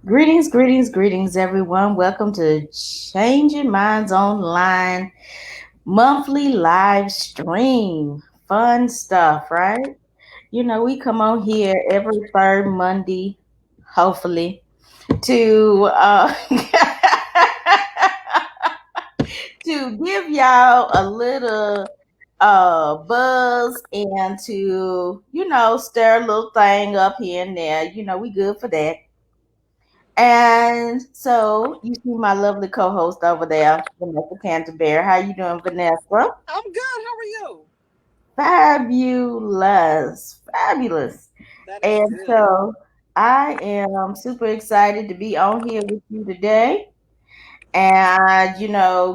Greetings, greetings, greetings, everyone. Welcome to Changing Minds Online monthly live stream. Fun stuff, right? We come on here every third Monday, hopefully, to to give y'all a little buzz and to stir a little thing up here and there. We good for that. And so you see my lovely co-host over there, Vanessa Canterbury. How you doing, Vanessa? I'm good. How are you? Fabulous, fabulous. That is And good. so I am super excited to be on here with you today and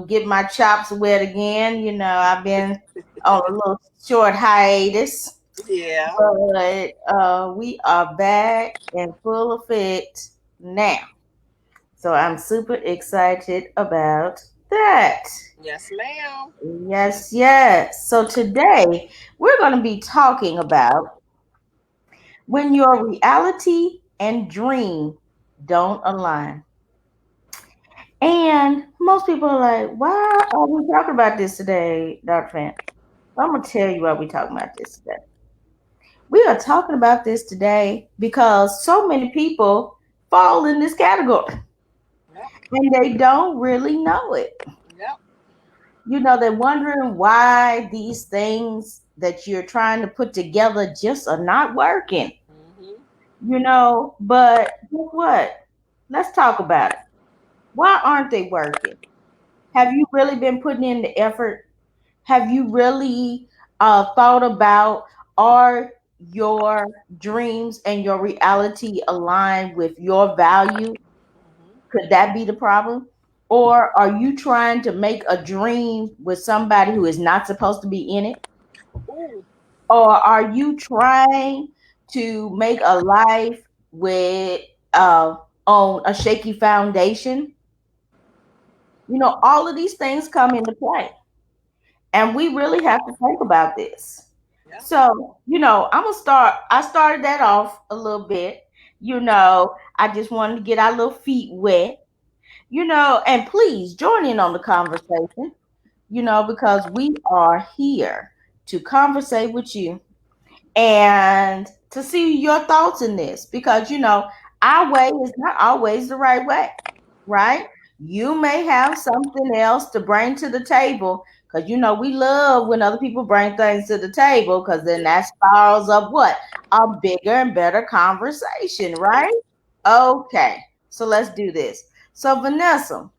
get my chops wet again. I've been on a little short hiatus, Yeah. but we are back in full effect now. So I'm super excited about that. Yes, ma'am. Yes, yes. So today we're going to be talking about when your reality and dream don't align. And most people are like, why are we talking about this today, Dr. Fan? I'm going to tell you why we're talking about this today. We are talking about this today because so many people fall in this category Yep. and they don't really know it. Yep. They're wondering why these things that you're trying to put together just are not working. Hmm. But guess what? Let's talk about it. Why aren't they working? Have you really been putting in the effort? Have you really thought about, are your dreams and your reality aligned with your value? Could that be the problem? Or are you trying to make a dream with somebody who is not supposed to be in it? Ooh. Or are you trying to make a life with uh on a shaky foundation? All of these things come into play. And we really have to think about this. Yep. So, I started that off a little bit. I just wanted to get our little feet wet, and please join in on the conversation, because we are here to conversate with you and to see your thoughts in this because our way is not always the right way, right? You may have something else to bring to the table because we love when other people bring things to the table because then Yeah. that spirals up what? A bigger and better conversation, right? Okay, so let's do this. So, Vanessa,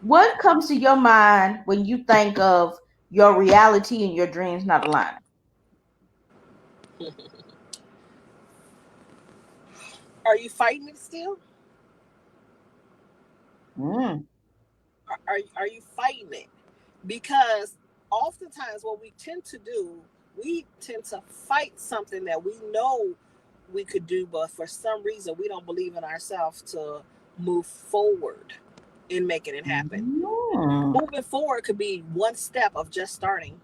what comes to your mind when you think of your reality and your dreams not aligning? Are you fighting it still? Mm. Are you fighting it? Because oftentimes what we tend to do, we tend to fight something that we know we could do, but for some reason we don't believe in ourselves to move forward in making it happen. Mm. Moving forward could be one step of just starting.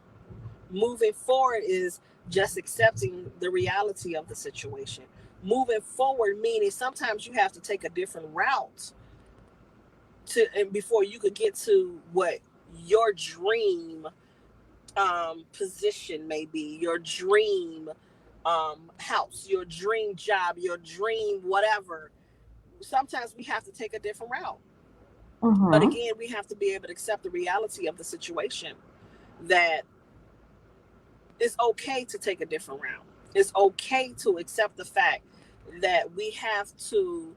Moving forward is just accepting the reality of the situation. Moving forward meaning sometimes you have to take a different route to and before you could get to what your dream position may be, your dream house, your dream job, your dream whatever. Sometimes we have to take a different route. But Mm-hmm. again, we have to be able to accept the reality of the situation that it's okay to take a different route. It's okay to accept the fact that we have to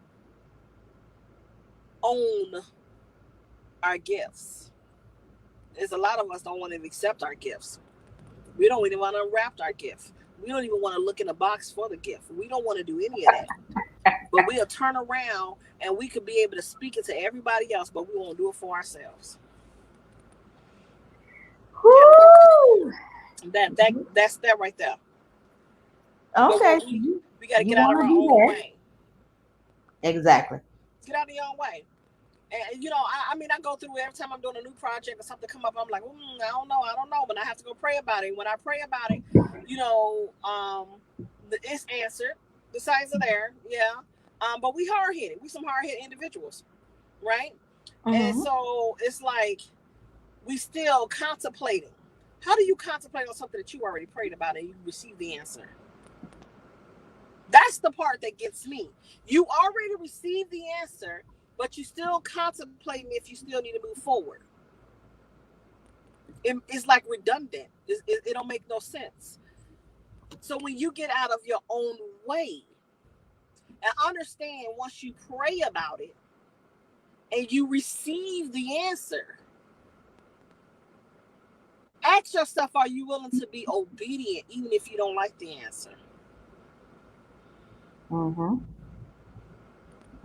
own our gifts. There's a lot of us don't want to accept our gifts. We don't even want to unwrap our gift. We don't even want to look in the box for the gift. We don't want to do any of that. But we'll turn around and we could be able to speak it to everybody else, but we won't do it for ourselves. Yeah, Whoo! that's that right there. But Okay, what so you, we got to you get out of want our to do own that. way. Exactly. Get out of your own way. And I mean, I go through every time I'm doing a new project or something come up. I'm like, I don't know, but I have to go pray about it. When I pray about it, you know, um, it's answered. The signs are there, yeah. But we hard-headed. We some hard-headed individuals, right? And Mm-hmm. so it's like we still contemplating. How do you contemplate on something that you already prayed about and you receive the answer? That's the part that gets me. You already received the answer, but you still contemplating if you still need to move forward. It's like redundant. It don't make no sense. So when you get out of your own way and understand once you pray about it and you receive the answer, ask yourself, are you willing to be obedient even if you don't like the answer? Mm-hmm.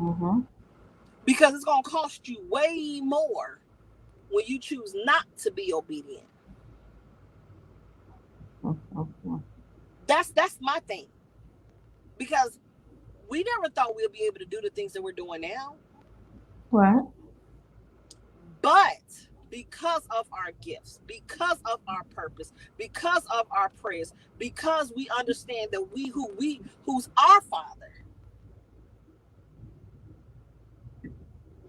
Mm-hmm. Because it's going to cost you way more when you choose not to be obedient. Mm-hmm. That's my thing. Because we never thought we'd be able to do the things that we're doing now. Right. But because of our gifts, because of our purpose, because of our prayers, because we understand that who's our Father,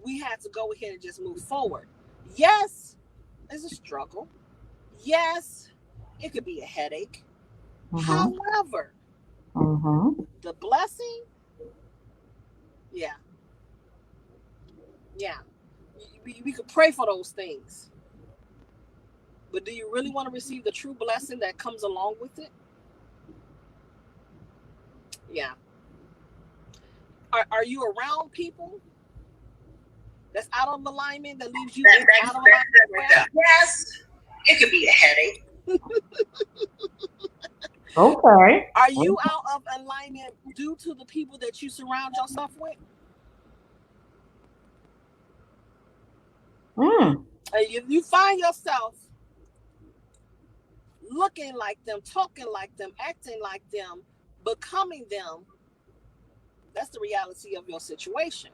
we had to go ahead and just move forward. Yes, it's a struggle. Yes, it could be a headache. Mm-hmm. However, Mm-hmm. the blessing, yeah, yeah, we could pray for those things. But do you really want to receive the true blessing that comes along with it? Yeah. Are you around people that's out of alignment, that leaves you out of alignment? Yes, it could be a headache. Okay. Are you out of alignment due to the people that you surround yourself with? If you find yourself looking like them, talking like them, acting like them, becoming them, that's the reality of your situation.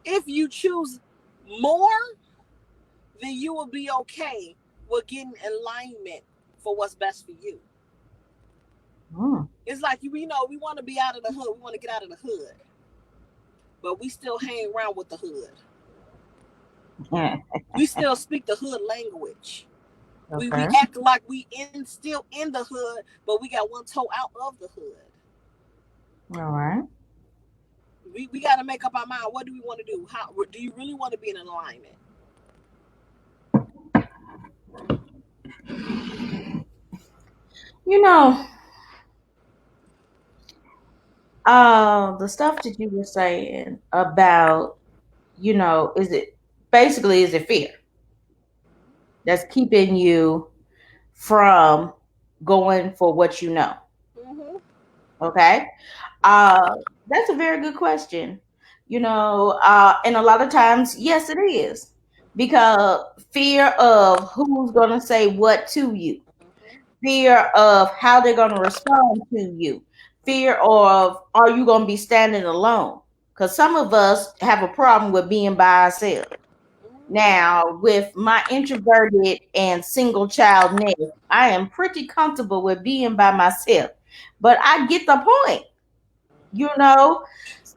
If you choose more, then you will be okay with getting alignment for what's best for you. It's like, we want to be out of the hood. We want to get out of the hood. But we still hang around with the hood. We still speak the hood language. Okay. We act like we still in the hood, but we got one toe out of the hood. All right. We got to make up our mind. What do we want to do? How do you really want to be in alignment? The stuff that you were saying about, is it fear that's keeping you from going for what you know? Mm-hmm. Okay. That's a very good question. And a lot of times, yes, it is, because fear of who's going to say what to you, fear of how they're going to respond to you, fear of, are you going to be standing alone? Because some of us have a problem with being by ourselves. Now, with my introverted and single childness, I am pretty comfortable with being by myself. But I get the point.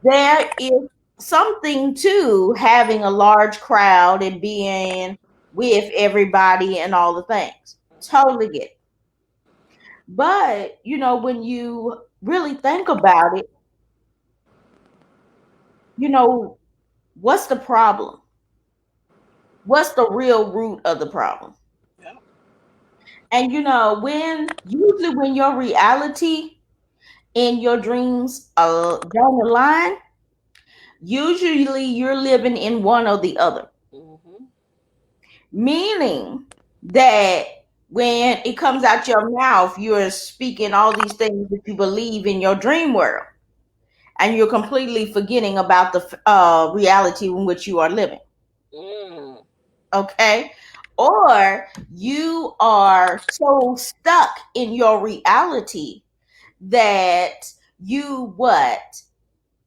There is something to having a large crowd and being with everybody and all the things. Totally get it. But, when you really think about it, what's the problem? What's the real root of the problem? Yeah. And usually when your reality in your dreams down the line, usually you're living in one or the other. Mm-hmm. Meaning that when it comes out your mouth, you're speaking all these things that you believe in your dream world, and you're completely forgetting about the reality in which you are living. Mm. Okay? Or you are so stuck in your reality that you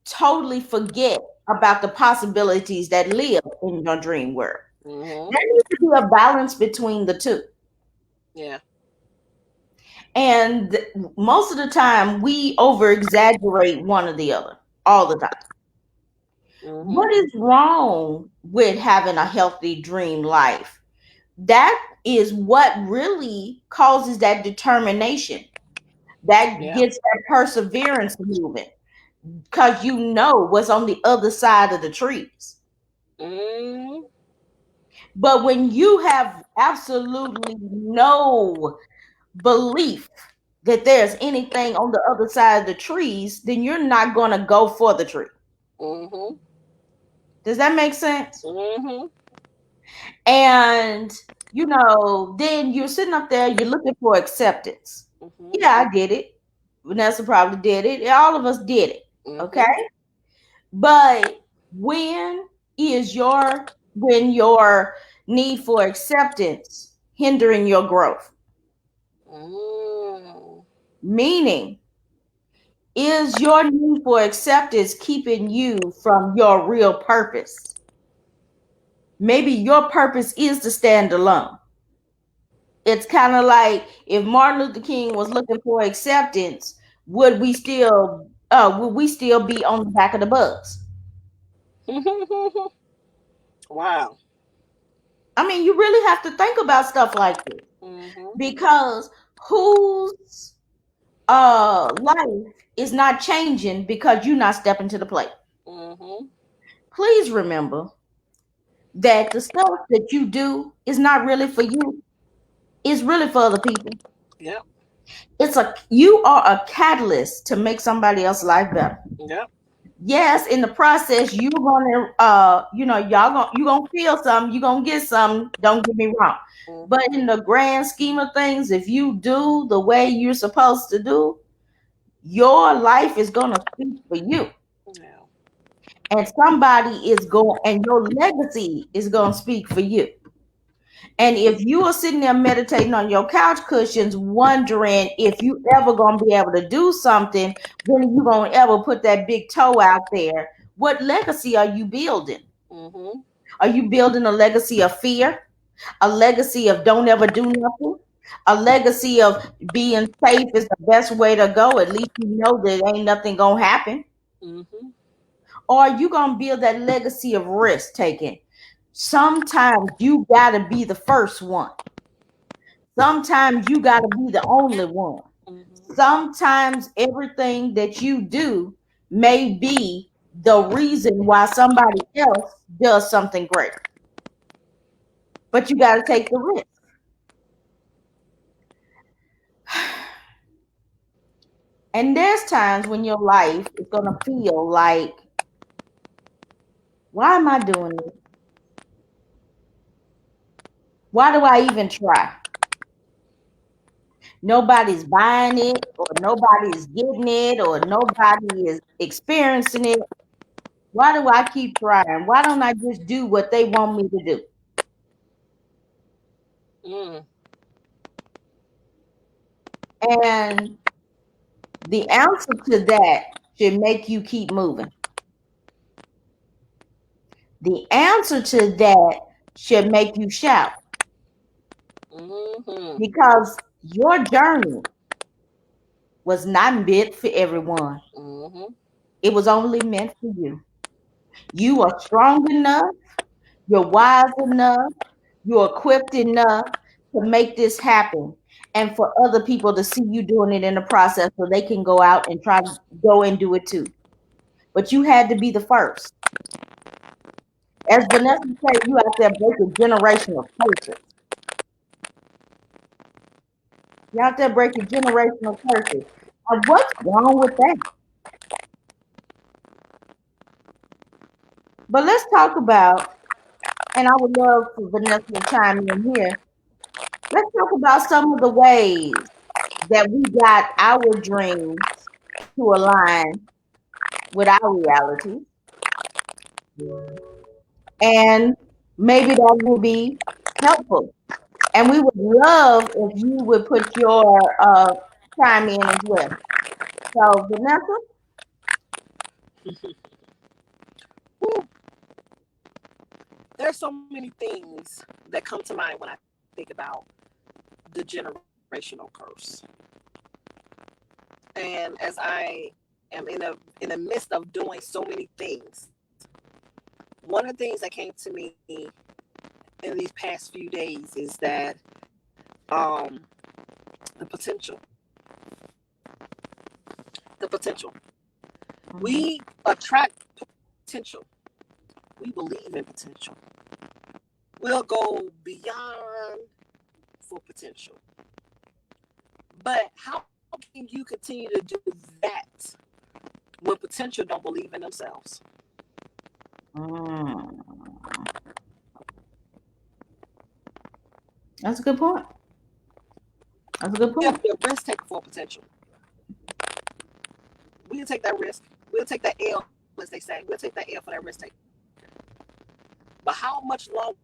totally forget about the possibilities that live in your dream world. Mm-hmm. There needs to be a balance between the two. Yeah. And most of the time we over exaggerate one or the other. all the time. Mm-hmm. What is wrong with having a healthy dream life? That is what really causes that determination, that Yeah. gets that perseverance moving, because you know what's on the other side of the trees. Mm-hmm. But when you have absolutely no belief that there's anything on the other side of the trees, then you're not going to go for the tree. Mm-hmm. Does that make sense? Mm-hmm. And, then you're sitting up there, you're looking for acceptance. Mm-hmm. Yeah, I did it. Vanessa probably did it. All of us did it. Okay. Mm-hmm. But when your need for acceptance hindering your growth? Mm. Meaning, is your need for acceptance keeping you from your real purpose? Maybe your purpose is to stand alone. It's kind of like if Martin Luther King was looking for acceptance, would we still be on the back of the bus? Wow. I mean, you really have to think about stuff like this, Mm-hmm. because whose life is not changing because you're not stepping to the plate? Mm-hmm. Please remember that the stuff that you do is not really for you. It's really for other people. Yep. You are a catalyst to make somebody else's life better. Yep. Yes, in the process, you're gonna you gonna feel something, you're gonna get something, don't get me wrong. But Mm-hmm. in the grand scheme of things, if you do the way you're supposed to do, your life is gonna speak for you. Yeah. And your legacy is gonna speak for you. And if you are sitting there meditating on your couch cushions, wondering if you ever gonna be able to do something, when you gonna ever put that big toe out there, what legacy are you building? Mm-hmm. Are you building a legacy of fear? A legacy of don't ever do nothing? A legacy of being safe is the best way to go. At least you know that ain't nothing gonna happen. Mm-hmm. Or are you gonna build that legacy of risk taking? Sometimes you gotta be the first one. Sometimes you got to be the only one. Mm-hmm. Sometimes everything that you do may be the reason why somebody else does something great. But you got to take the risk. And there's times when your life is going to feel like, why am I doing this? Why do I even try? Nobody's buying it, or nobody's getting it, or nobody is experiencing it. Why do I keep trying? Why don't I just do what they want me to do? Mm. And the answer to that should make you keep moving. The answer to that should make you shout, Mm-hmm. because your journey was not meant for everyone. Mm-hmm. It was only meant for you. You are strong enough, you're wise enough, you're equipped enough to make this happen, and for other people to see you doing it in the process so they can go out and try to go and do it too. But you had to be the first. As Vanessa said, you out there breaking generational curses. You out there breaking generational curses. And what's wrong with that? But let's talk about, and I would love for Vanessa to chime in here. Let's talk about some of the ways that we got our dreams to align with our reality. And maybe that will be helpful. And we would love if you would put your chime in as well. So, Vanessa? Whew. There's so many things that come to mind when I think about the generational curse. And as I am in the midst of doing so many things. One of the things that came to me in these past few days is that the potential. We attract potential. We believe in potential. We'll go beyond for potential. But how can you continue to do that when potential don't believe in themselves? That's a good point. That's a good We have point. to be a risk taker for potential. We'll take that risk. We'll take that L, as they say. We'll take that L for that risk taker. But how much longer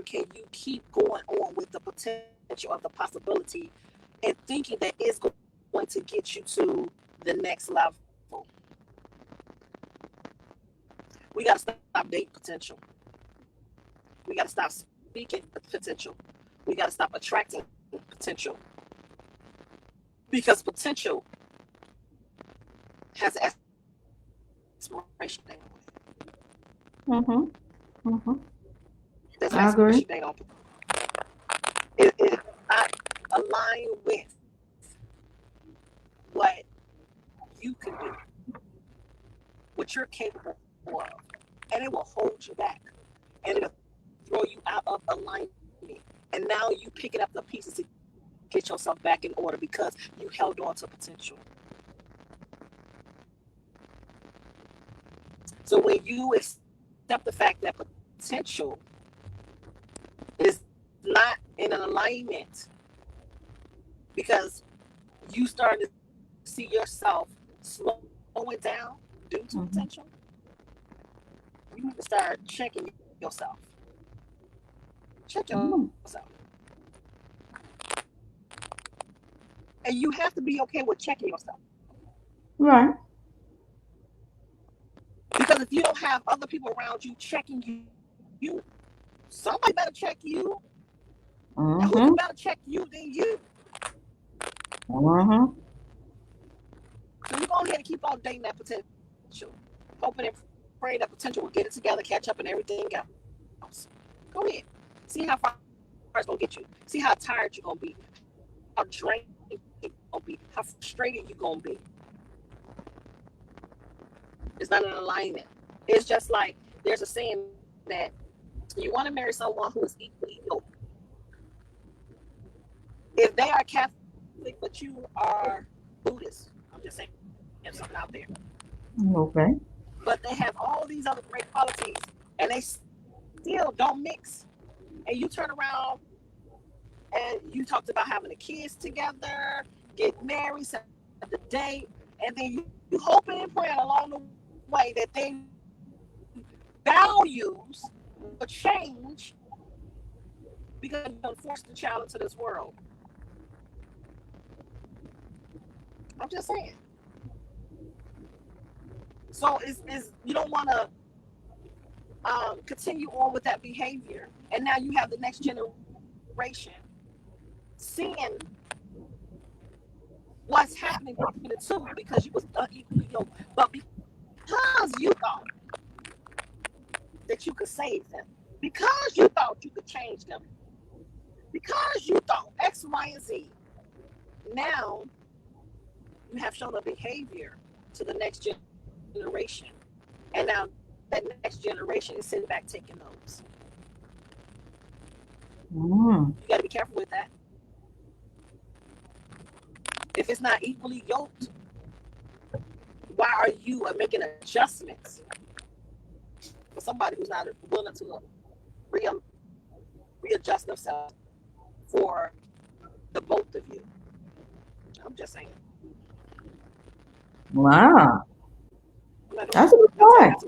can you keep going on with the potential of the possibility and thinking that it's going to get you to the next level? We got to stop dating potential. We got to stop speaking potential. We got to stop attracting potential. Because potential has an expiration date on it. There's an expiration date on it. It is not aligned with what you can do, what you're capable of, and it will hold you back, and it'll throw you out of alignment. And now you picking up the pieces to get yourself back in order because you held on to potential. So when you accept the fact that potential is not in an alignment because you start to see yourself slowing down due to potential, you need to start checking yourself. Check yourself. And you have to be okay with checking yourself. Right. Because if you don't have other people around you checking you, somebody better check you. And who better check you than you? So you go ahead and keep on dating that potential, hoping and praying that potential will get it together, catch up, and everything else. Go ahead. See how far it's going to get you. See how tired you're going to be. How drained you're going to be. How frustrated you're going to be. It's not an alignment. It's just like there's a saying that you want to marry someone who is equally yoked. If they are Catholic, but you are Buddhist, I'm just saying, there's something out there. Okay. But they have all these other great qualities, and they still don't mix. And you turn around and you talked about having the kids together, get married, set the date, and then you hoping and praying along the way that they values will change because you're going to force the child into this world. I'm just saying. So it's you don't want to continue on with that behavior, and now you have the next generation seeing what's happening between the two because you was unequally yoked, but because you thought that you could save them, because you thought you could change them, because you thought X, Y, and Z, now you have shown a behavior to the next generation, and now that next generation is sitting back taking notes. You got to be careful with that. If it's not equally yoked, why are you making adjustments for somebody who's not willing to readjust themselves for the both of you? I'm just saying. Wow. That's a good point.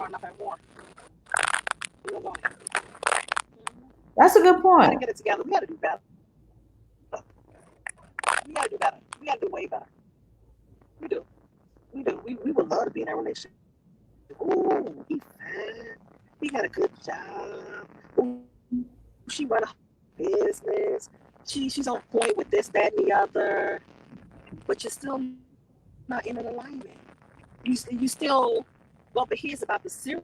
That's a good point. We gotta get it together. We gotta do better. We gotta do better. We gotta do way better. We do. We do. We would love to be in a relationship. Ooh, he fine. He got a good job. Ooh, she run a business. She's on point with this, that, and the other. But you're still not in an alignment. you still bump heads about the serious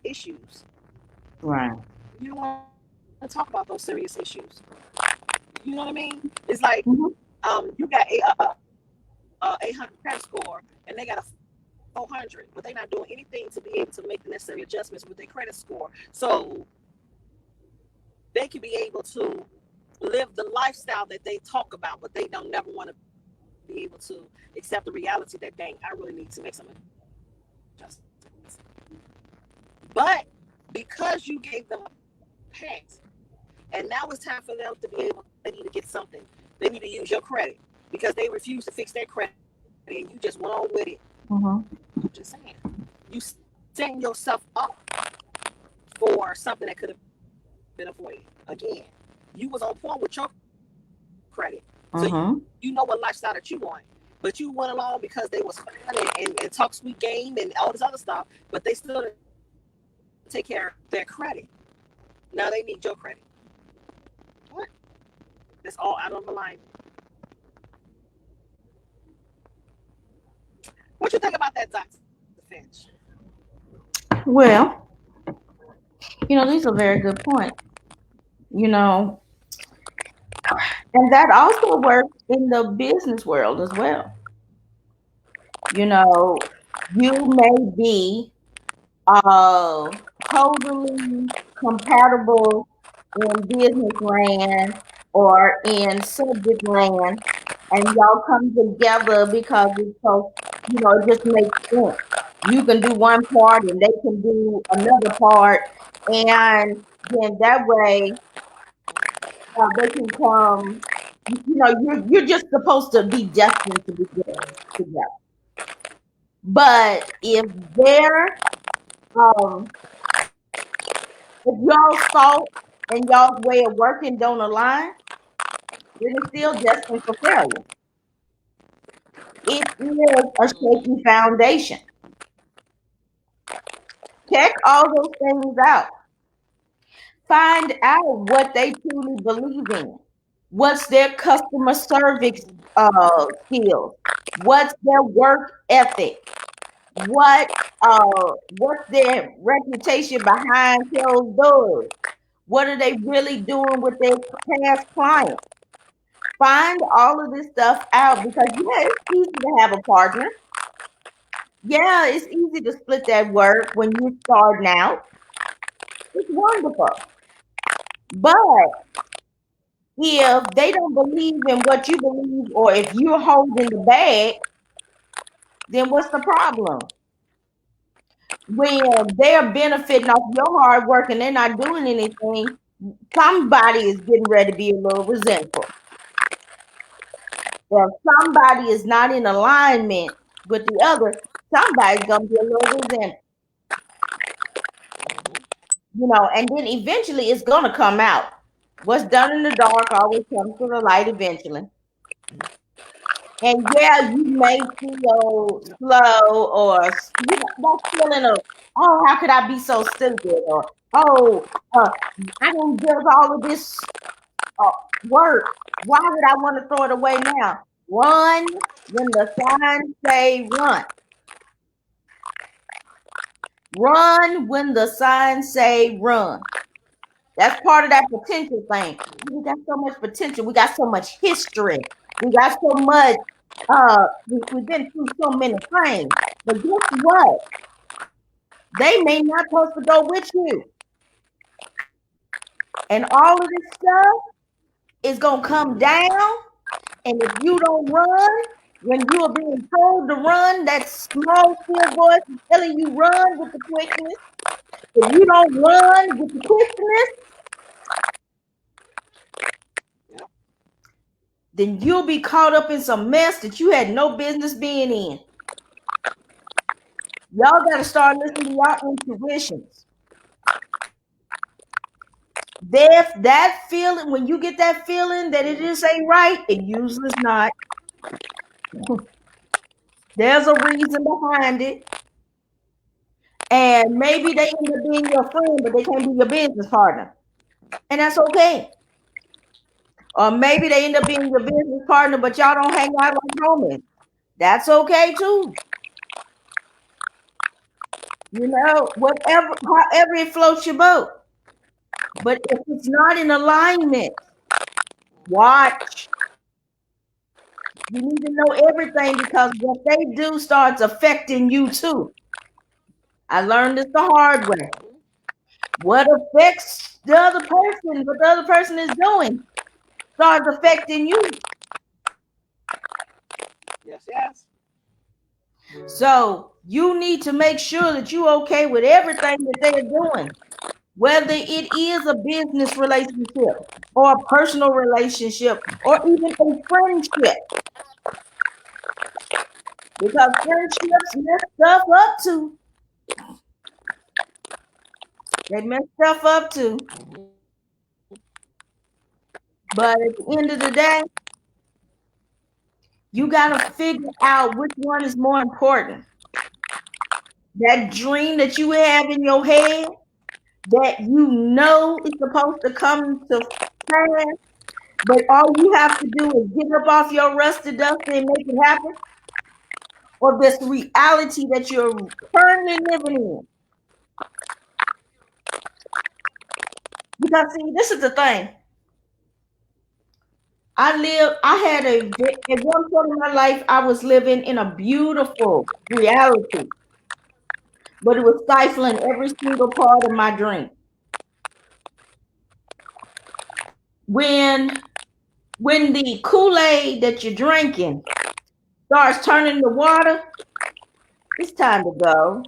issues. Right. You don't want to talk about those serious issues. You know what I mean? It's like Mhm. you got a 800 credit score and they got a 400, but they're not doing anything to be able to make the necessary adjustments with their credit score. So they can be able to live the lifestyle that they talk about, but they don't never want to be able to accept the reality that, dang, I really need to make some adjustments. But because you gave them a pass, and now it's time for them to be able, they need to get something. They need to use your credit because they refuse to fix their credit and you just went on with it. Mhm. I'm just saying. You setting yourself up for something that could have been avoided. Again, you was on point with your credit. So you know what lifestyle that you want. But you went along because they was fun and talk sweet game and all this other stuff, but they still didn't take care of their credit. Now they need your credit. What? That's all out of alignment. What you think about that, Dr. Finch? Well, these are very good points. You know, and that also works in the business world as well. You may be totally compatible in business land or in subject land, and y'all come together because it's so, it just makes sense. You can do one part and they can do another part, and then that way they can come. You're just supposed to be destined to be good together. But um, if y'all thought and y'all's way of working don't align, then it's still destined for failure. It is a shaky foundation. Check all those things out. Find out what they truly believe in. What's their customer service skills? What's their work ethic? What's their reputation behind closed doors? What are they really doing with their past clients? Find all of this stuff out because it's easy to have a partner. Yeah, it's easy to split that work when you're starting out. It's wonderful. But if they don't believe in what you believe, or if you're holding the bag, then what's the problem? When they're benefiting off your hard work and they're not doing anything, somebody is getting ready to be a little resentful. If somebody is not in alignment with the other, somebody's gonna be a little resentful. And then eventually it's gonna come out. What's done in the dark always comes to the light eventually. And yeah, you may feel slow or that feeling of, oh, how could I be so stupid? Or, oh, I didn't give all of this work. Why would I want to throw it away now? Run when the signs say run. Run when the signs say run. That's part of that potential thing. We got so much potential. We got so much history. We got so much. We've been through so many things. But guess what? They may not supposed to go with you. And all of this stuff is gonna come down. And if you don't run, when you are being told to run, that small still voice is telling you run with the quickness. If you don't run with the quickness, then you'll be caught up in some mess that you had no business being in. Y'all got to start listening to y'all intuitions. That feeling, when you get that feeling that it just ain't right, it usually is not. There's a reason behind it. And maybe they end up being your friend, but they can't be your business partner. And that's okay. Or maybe they end up being your business partner, but y'all don't hang out like homies. That's okay too. Whatever, however it floats your boat. But if it's not in alignment, watch. You need to know everything, because what they do starts affecting you too. I learned this the hard way. What affects the other person, what the other person is doing, starts affecting you. Yes. So you need to make sure that you're okay with everything that they're doing, whether it is a business relationship or a personal relationship or even a friendship. Because friendships mess stuff up too. They mess stuff up too. But at the end of the day, you got to figure out which one is more important. That dream that you have in your head that you know is supposed to come to pass, but all you have to do is get up off your rusty dusty and make it happen? Or this reality that you're currently living in? Because see, this is the thing. At one point in my life, I was living in a beautiful reality, but it was stifling every single part of my dream. When the Kool-Aid that you're drinking starts turning to water, it's time to go.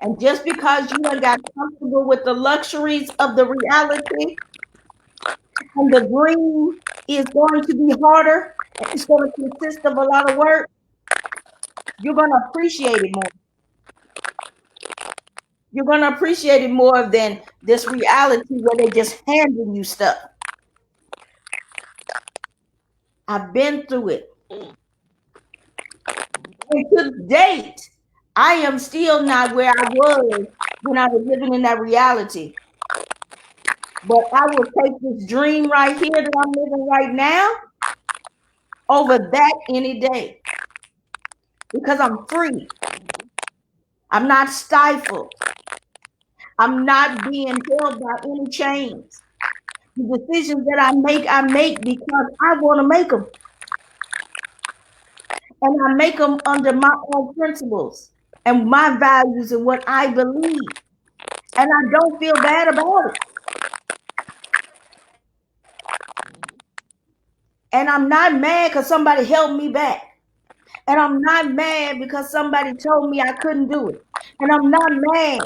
And just because you done got comfortable with the luxuries of the reality, and the dream is going to be harder, and it's going to consist of a lot of work, you're going to appreciate it more. You're going to appreciate it more than this reality where they're just handing you stuff. I've been through it. And to date, I am still not where I was when I was living in that reality. But I will take this dream right here that I'm living right now over that any day. Because I'm free. I'm not stifled. I'm not being held by any chains. The decisions that I make because I want to make them. And I make them under my own principles and my values and what I believe. And I don't feel bad about it. And I'm not mad because somebody held me back. And I'm not mad because somebody told me I couldn't do it. And I'm not mad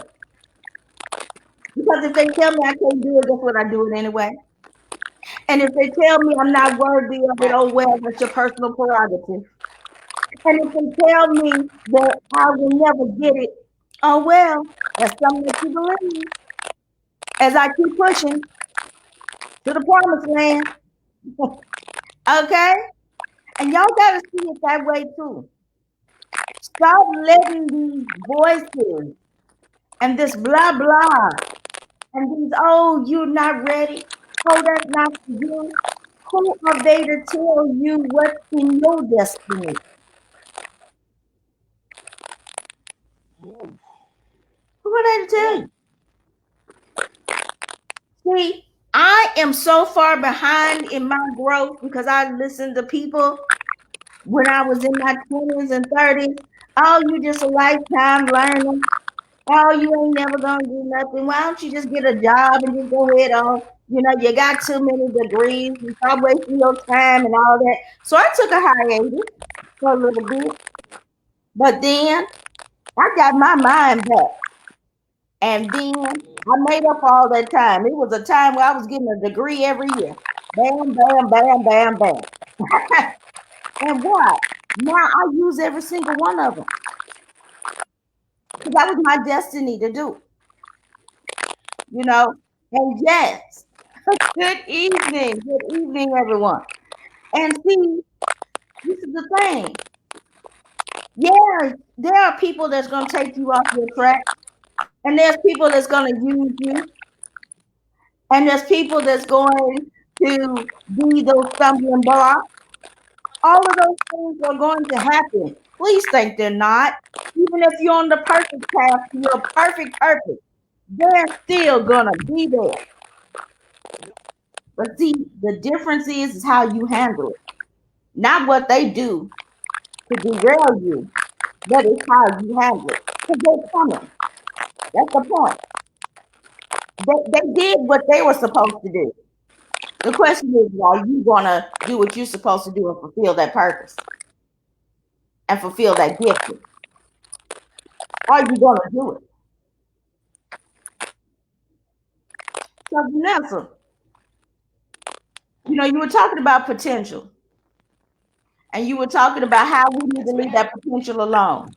because if they tell me I can't do it, guess what? I do it anyway. And if they tell me I'm not worthy of it, oh well, that's your personal prerogative. And if they tell me that I will never get it, oh well, that's something that you believe. As I keep pushing to the promised land. Okay? And y'all gotta see it that way too. Stop letting these voices and this blah blah and these, oh, you're not ready, oh, that's not for you. Who are they to tell you what's in your destiny? Who are they to tell you? See, I am so far behind in my growth because I listened to people when I was in my 20s and 30s. Oh, you just a lifetime learner. Oh, you ain't never gonna do nothing. Why don't you just get a job and just go ahead on? You got too many degrees. You stop wasting your time and all that. So I took a hiatus for a little bit. But then I got my mind back. And then I made up all that time. It was a time where I was getting a degree every year. Bam, bam, bam, bam, bam. And what? Now I use every single one of them. Because that was my destiny to do. And yes, good evening, everyone. And see, this is the thing. Yeah, there are people that's going to take you off your track. And there's people that's going to use you. And there's people that's going to be those stumbling blocks. All of those things are going to happen. Please think they're not. Even if you're on the perfect path to your perfect purpose, they're still gonna be there. But see, the difference is how you handle it, not what they do to derail you, but it's how you handle it. Because they're coming. That's the point. They did what they were supposed to do. The question is, are you gonna do what you're supposed to do and fulfill that purpose and fulfill that gifting? Are you gonna do it? So Vanessa, you were talking about potential, and you were talking about how we need to Yes, leave ma'am. that potential alone.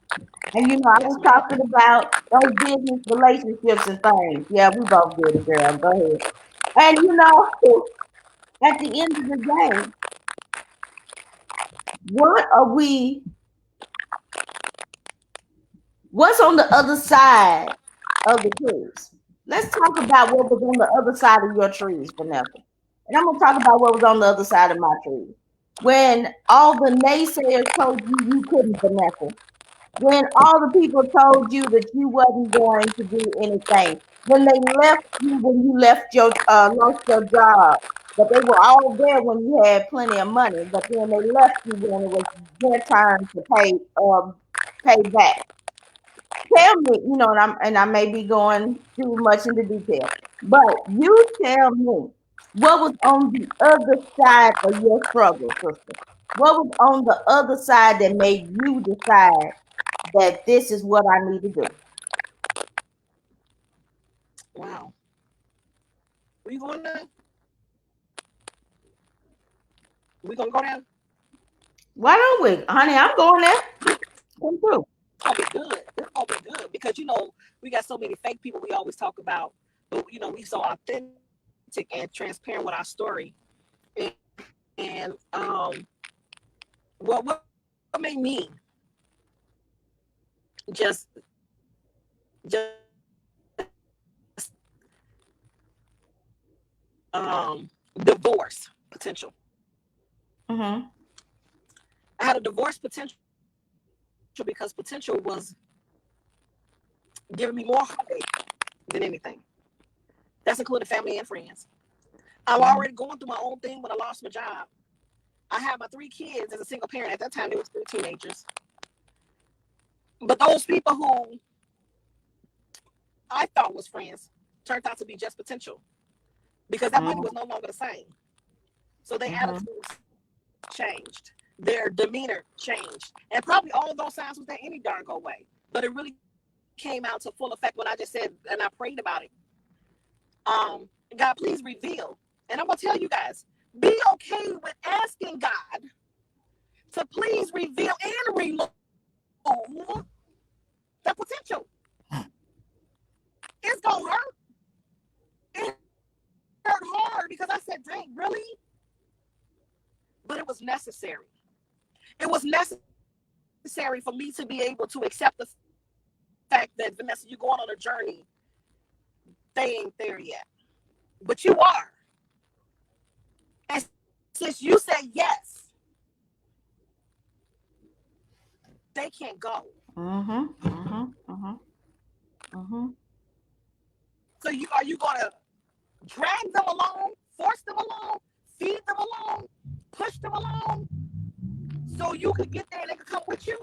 And I Yes, was ma'am. talking about those business relationships and things. Yeah, we both did it, girl. Go ahead. And at the end of the day, what are we? What's on the other side of the trees? Let's talk about what was on the other side of your trees, Vanessa. And I'm gonna talk about what was on the other side of my trees. When all the naysayers told you you couldn't, Vanessa. When all the people told you that you wasn't going to do anything. When they left you when you lost your job. But they were all there when you had plenty of money. But then they left you when it was their turn to pay back. Tell me, and I may be going too much into detail, but you tell me what was on the other side of your struggle, sister. What was on the other side that made you decide that this is what I need to do? Wow. We gonna we gonna go there? Why don't we, honey? I'm going there. Come through. Gonna be good. It's gonna be good because we got so many fake people we always talk about, but we so authentic and transparent with our story. And what made me just divorce potential. Mm-hmm. I had a divorce potential because potential was giving me more heartache than anything. That's including family and friends. I'm Mm-hmm. already going through my own thing when I lost my job. I had my 3 kids as a single parent. At that time, they were 3 teenagers. But those people who I thought was friends turned out to be just potential because that money was no longer the same. So their Mm-hmm. attitudes changed, their demeanor changed, and probably all of those signs was there any darn go way. But it really came out to full effect when I just said and I prayed about it. God, please reveal. And I'm gonna tell you guys, be okay with asking God to please reveal and remove the potential. It's gonna hurt. It hurt hard because I said, dang, really? But it was necessary. It was necessary for me to be able to accept the fact that, Vanessa, you're going on a journey. They ain't there yet. But you are. And since you said yes, they can't go. Mm-hmm. Mm-hmm. Mm-hmm. Mm-hmm. So are you gonna drag them along, force them along, feed them along, push them along, so you could get there and they could come with you?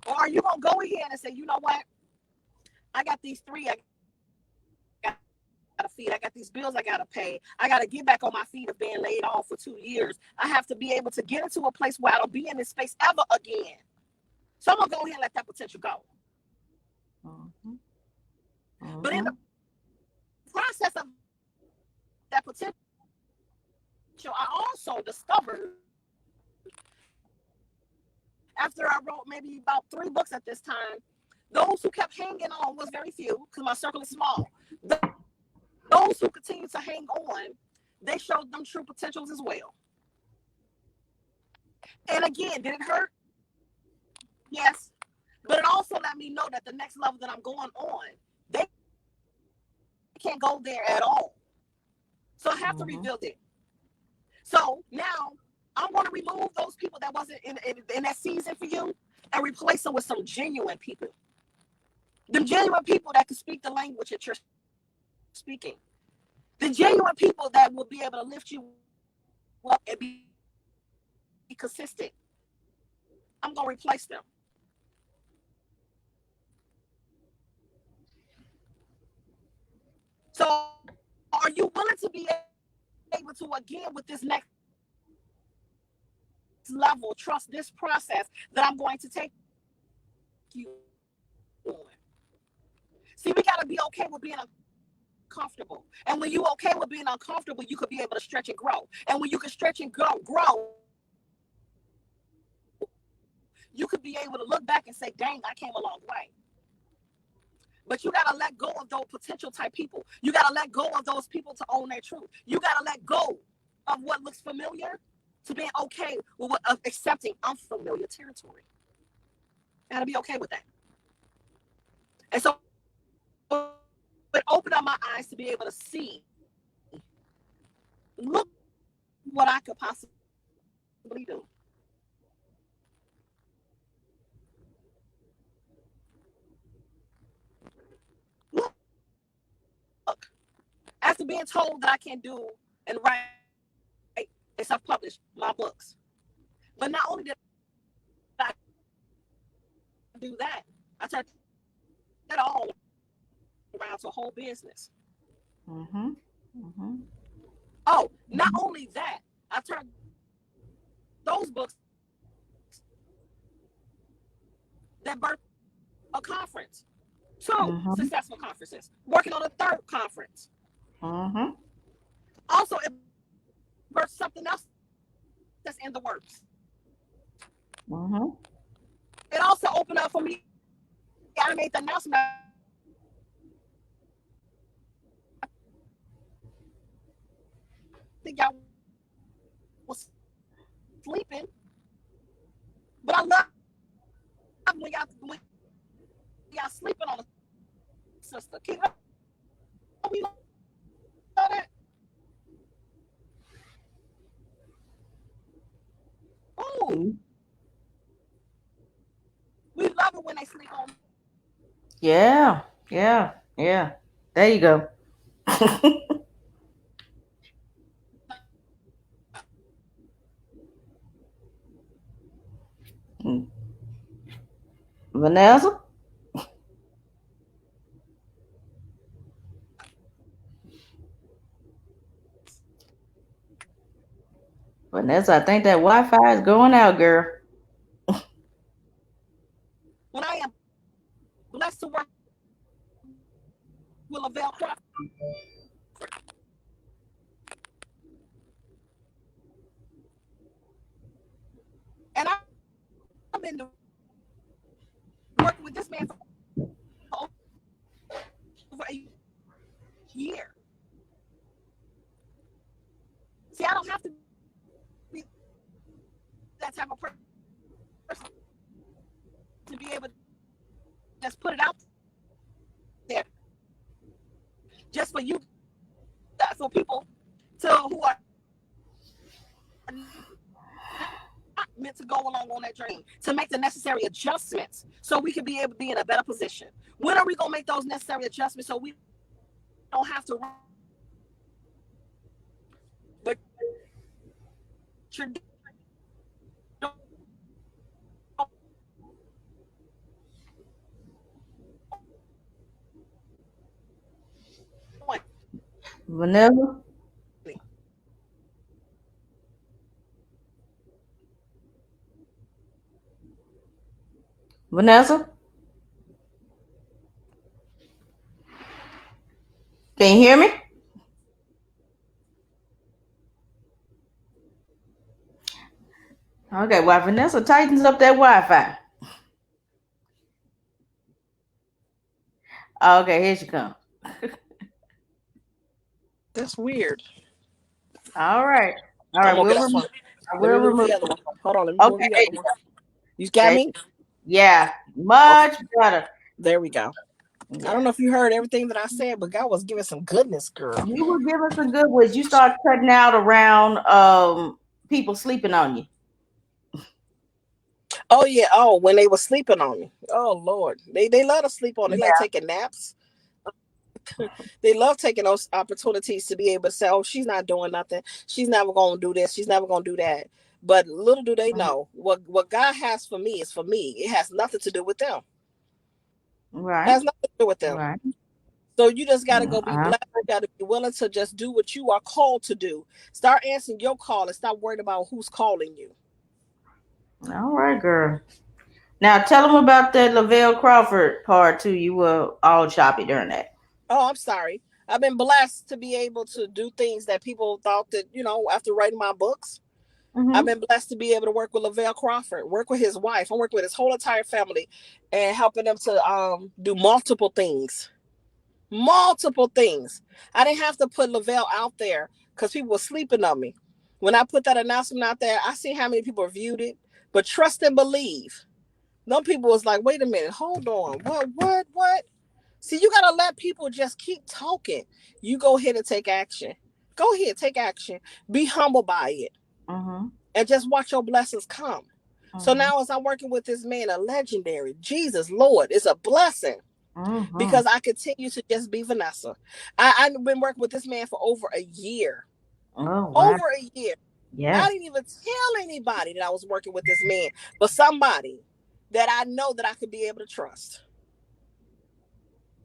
Or are you gonna go ahead and say, you know what? I got these three. I gotta feed. I got these bills I gotta pay. I gotta get back on my feet of being laid off for 2 years. I have to be able to get into a place where I don't be in this space ever again. So I'm gonna go ahead and let that potential go. Mm-hmm. But in Mm-hmm. the process of that potential, I also discovered after I wrote maybe about 3 books at this time, those who kept hanging on was very few because my circle is small. Those who continued to hang on, they showed them true potentials as well. And again, did it hurt? Yes. But it also let me know that the next level that I'm going on, they can't go there at all. So I have to Mm-hmm. rebuild it. So now I'm going to remove those people that wasn't in that season for you. and replace them with some genuine people. The genuine people that can speak the language that you're speaking. The genuine people that will be able to lift you up and be consistent. I'm going to replace them. So are you willing to be able to, again, with this next level, trust this process that I'm going to take you on? See, we got to be okay with being uncomfortable. And when you're okay with being uncomfortable, you could be able to stretch and grow. And when you can stretch and grow, you could be able to look back and say, dang, I came a long way. But you got to let go of those potential type people. You got to let go of those people to own their truth. You got to let go of what looks familiar to being okay with accepting unfamiliar territory. You got to be okay with that. And so it opened up my eyes to be able to see, look what I could possibly do. Look, after being told that I can't do and write and self-publish my books, but not only did I do that, I turned that all around to a whole business. Mm-hmm. Mm-hmm. Oh, not only that, I turned those books that birthed a conference, 2 successful conferences, working on a 3rd conference. Mm-hmm. Also, it birthed something else that's in the works. Mm-hmm. It also opened up for me. I made the announcement. I think y'all was sleeping, but I love when y'all sleeping on a sister. Keep up. We love that. Oh, we love it when they sleep on. Yeah. Yeah. Yeah. There you go. Vanessa? Vanessa, I think that Wi-Fi is going out, girl. When I am blessed to work with Lavelle Crawford. And I've been working with this man for over a year. See, I don't have to be that type of person to be able to just put it out there just for you, for people who are not meant to go along on that journey, to make the necessary adjustments so we can be able to be in a better position. When are we going to make those necessary adjustments so we don't have to? But Vanessa? Vanessa? Can you hear me? Okay, while Vanessa tightens up that Wi-Fi. Okay, here she comes. That's weird. All right. All right, we'll remove. We'll remove the other one. Hold on, let me move the other one. You got me? Yeah, much better. There we go. I don't know if you heard everything that I said, but God was giving some goodness, girl. You were giving some good ones. You start cutting out around people sleeping on you. Oh yeah. Oh, when they were sleeping on me. Oh Lord, they let us sleep on. They like Yeah. taking naps. They love taking those opportunities to be able to say, "Oh, she's not doing nothing. She's never going to do this. She's never going to do that." But little do they know, what God has for me is for me. It has nothing to do with them. It Right. has nothing to do with them. Right. So you just got to go be I, blessed. You got to be willing to just do what you are called to do. Start answering your call and stop worrying about who's calling you. all right, girl. Now tell them about that Lavelle Crawford part too. You were all choppy during that. Oh, I'm sorry. I've been blessed to be able to do things that people thought that, after writing my books. I've Mm-hmm. been blessed to be able to work with Lavelle Crawford, work with his wife. I'm working with his whole entire family and helping them to do multiple things. Multiple things. I didn't have to put Lavelle out there because people were sleeping on me. When I put that announcement out there, I see how many people viewed it. But trust and believe. No people was like, wait a minute, hold on. What? See, you got to let people just keep talking. You go ahead and take action. Go ahead, take action. Be humble by it. Mm-hmm. And just watch your blessings come. So Mm-hmm. now, as I'm working with this man, a legendary, Jesus Lord, it's a blessing Mm-hmm. because I continue to just be Vanessa. I've been working with this man for over a year. Oh wow. Over a year. I Yes. didn't even tell anybody that I was working with this man, but somebody that I know that I could be able to trust.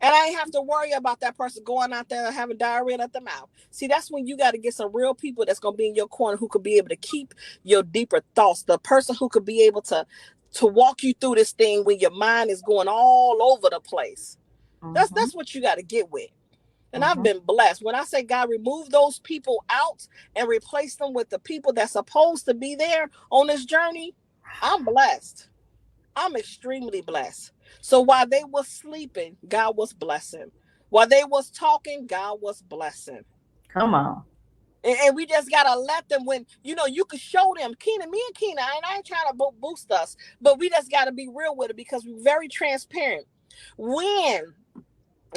And I ain't have to worry about that person going out there having diarrhea at the mouth. See, that's when you got to get some real people that's gonna be in your corner who could be able to keep your deeper thoughts. The person who could be able to walk you through this thing when your mind is going all over the place. Mm-hmm. That's what you got to get with. And I've Mm-hmm. been blessed. When I say God remove those people out and replace them with the people that's supposed to be there on this journey, I'm blessed. I'm extremely blessed. So while they was sleeping, God was blessing. While they was talking, God was blessing. Come on. And we just gotta let them when you could show them Keena, me and Keena, and I ain't trying to boost us, but we just gotta be real with it because we're very transparent. When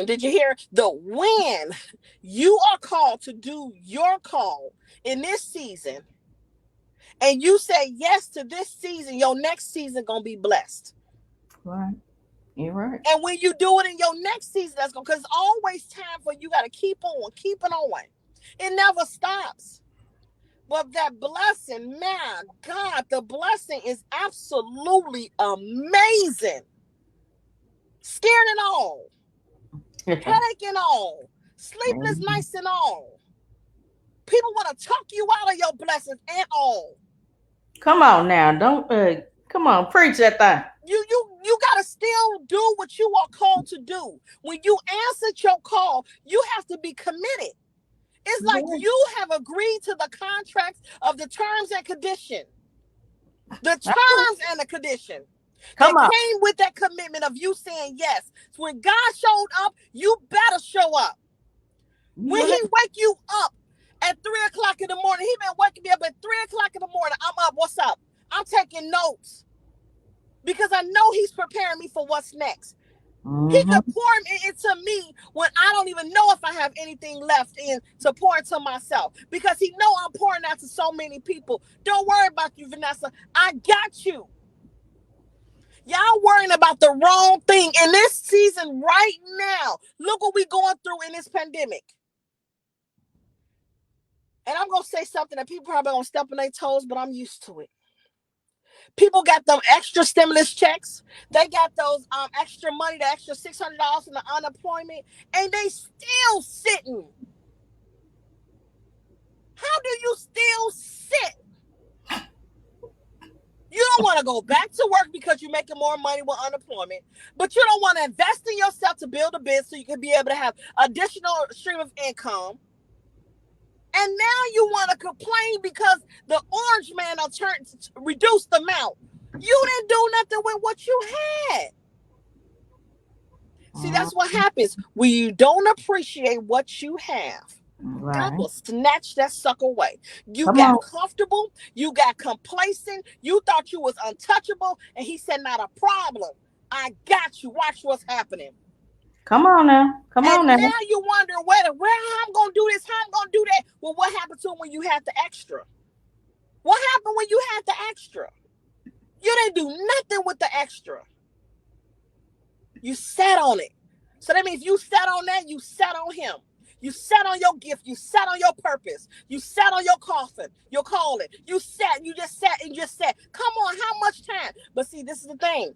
did you hear the when you are called to do your call in this season and you say yes to this season, your next season gonna be blessed. Right. You're right. And when you do it in your next season, that's going because it's always time for you got to keep on, keeping on. It never stops. But that blessing, man, God, the blessing is absolutely amazing. Scared and all, headache and all, sleepless Mhm. nights and all. People want to talk you out of your blessings and all. Come on now. Don't come on, preach that thing. You gotta still do what you are called to do. When you answered your call, you have to be committed. It's like Yeah. you have agreed to the contracts of the terms and condition. The terms and the condition Come that on. came with that commitment of you saying yes. So when God showed up, you better show up. You When right. he wake you up at 3 o'clock in the morning, he been waking me up at 3 o'clock in the morning. I'm up. What's up? I'm taking notes because I know he's preparing me for what's next. He Mm-hmm. could pour into me when I don't even know if I have anything left in to pour into myself because he know I'm pouring out to so many people. Don't worry about you, Vanessa. I got you. Y'all worrying about the wrong thing in this season right now. Look what we going through in this pandemic. And I'm going to say something that people probably going to step on their toes, but I'm used to it. People got them extra stimulus checks. They got those extra money, the extra $600 in the unemployment, and they still sitting. How do you still sit? You don't want to go back to work because you're making more money with unemployment, but you don't want to invest in yourself to build a business so you can be able to have additional stream of income. And now you want to complain because the orange man reduced the amount. You didn't do nothing with what you had. See, that's what happens when you don't appreciate what you have. God Right. will snatch that sucker away. You Come on. got comfortable. You got complacent. You thought you was untouchable. And he said, not a problem. I got you. Watch what's happening. Come on now. Come on And now. now you wonder where I'm going to do this, how I'm going to do that. Well, what happened to when you had the extra? What happened when you had the extra? You didn't do nothing with the extra. You sat on it. So that means you sat on that, you sat on him. You sat on your gift. You sat on your purpose. You sat on your coffin, your calling. You just sat and just said, come on, how much time? But see, this is the thing.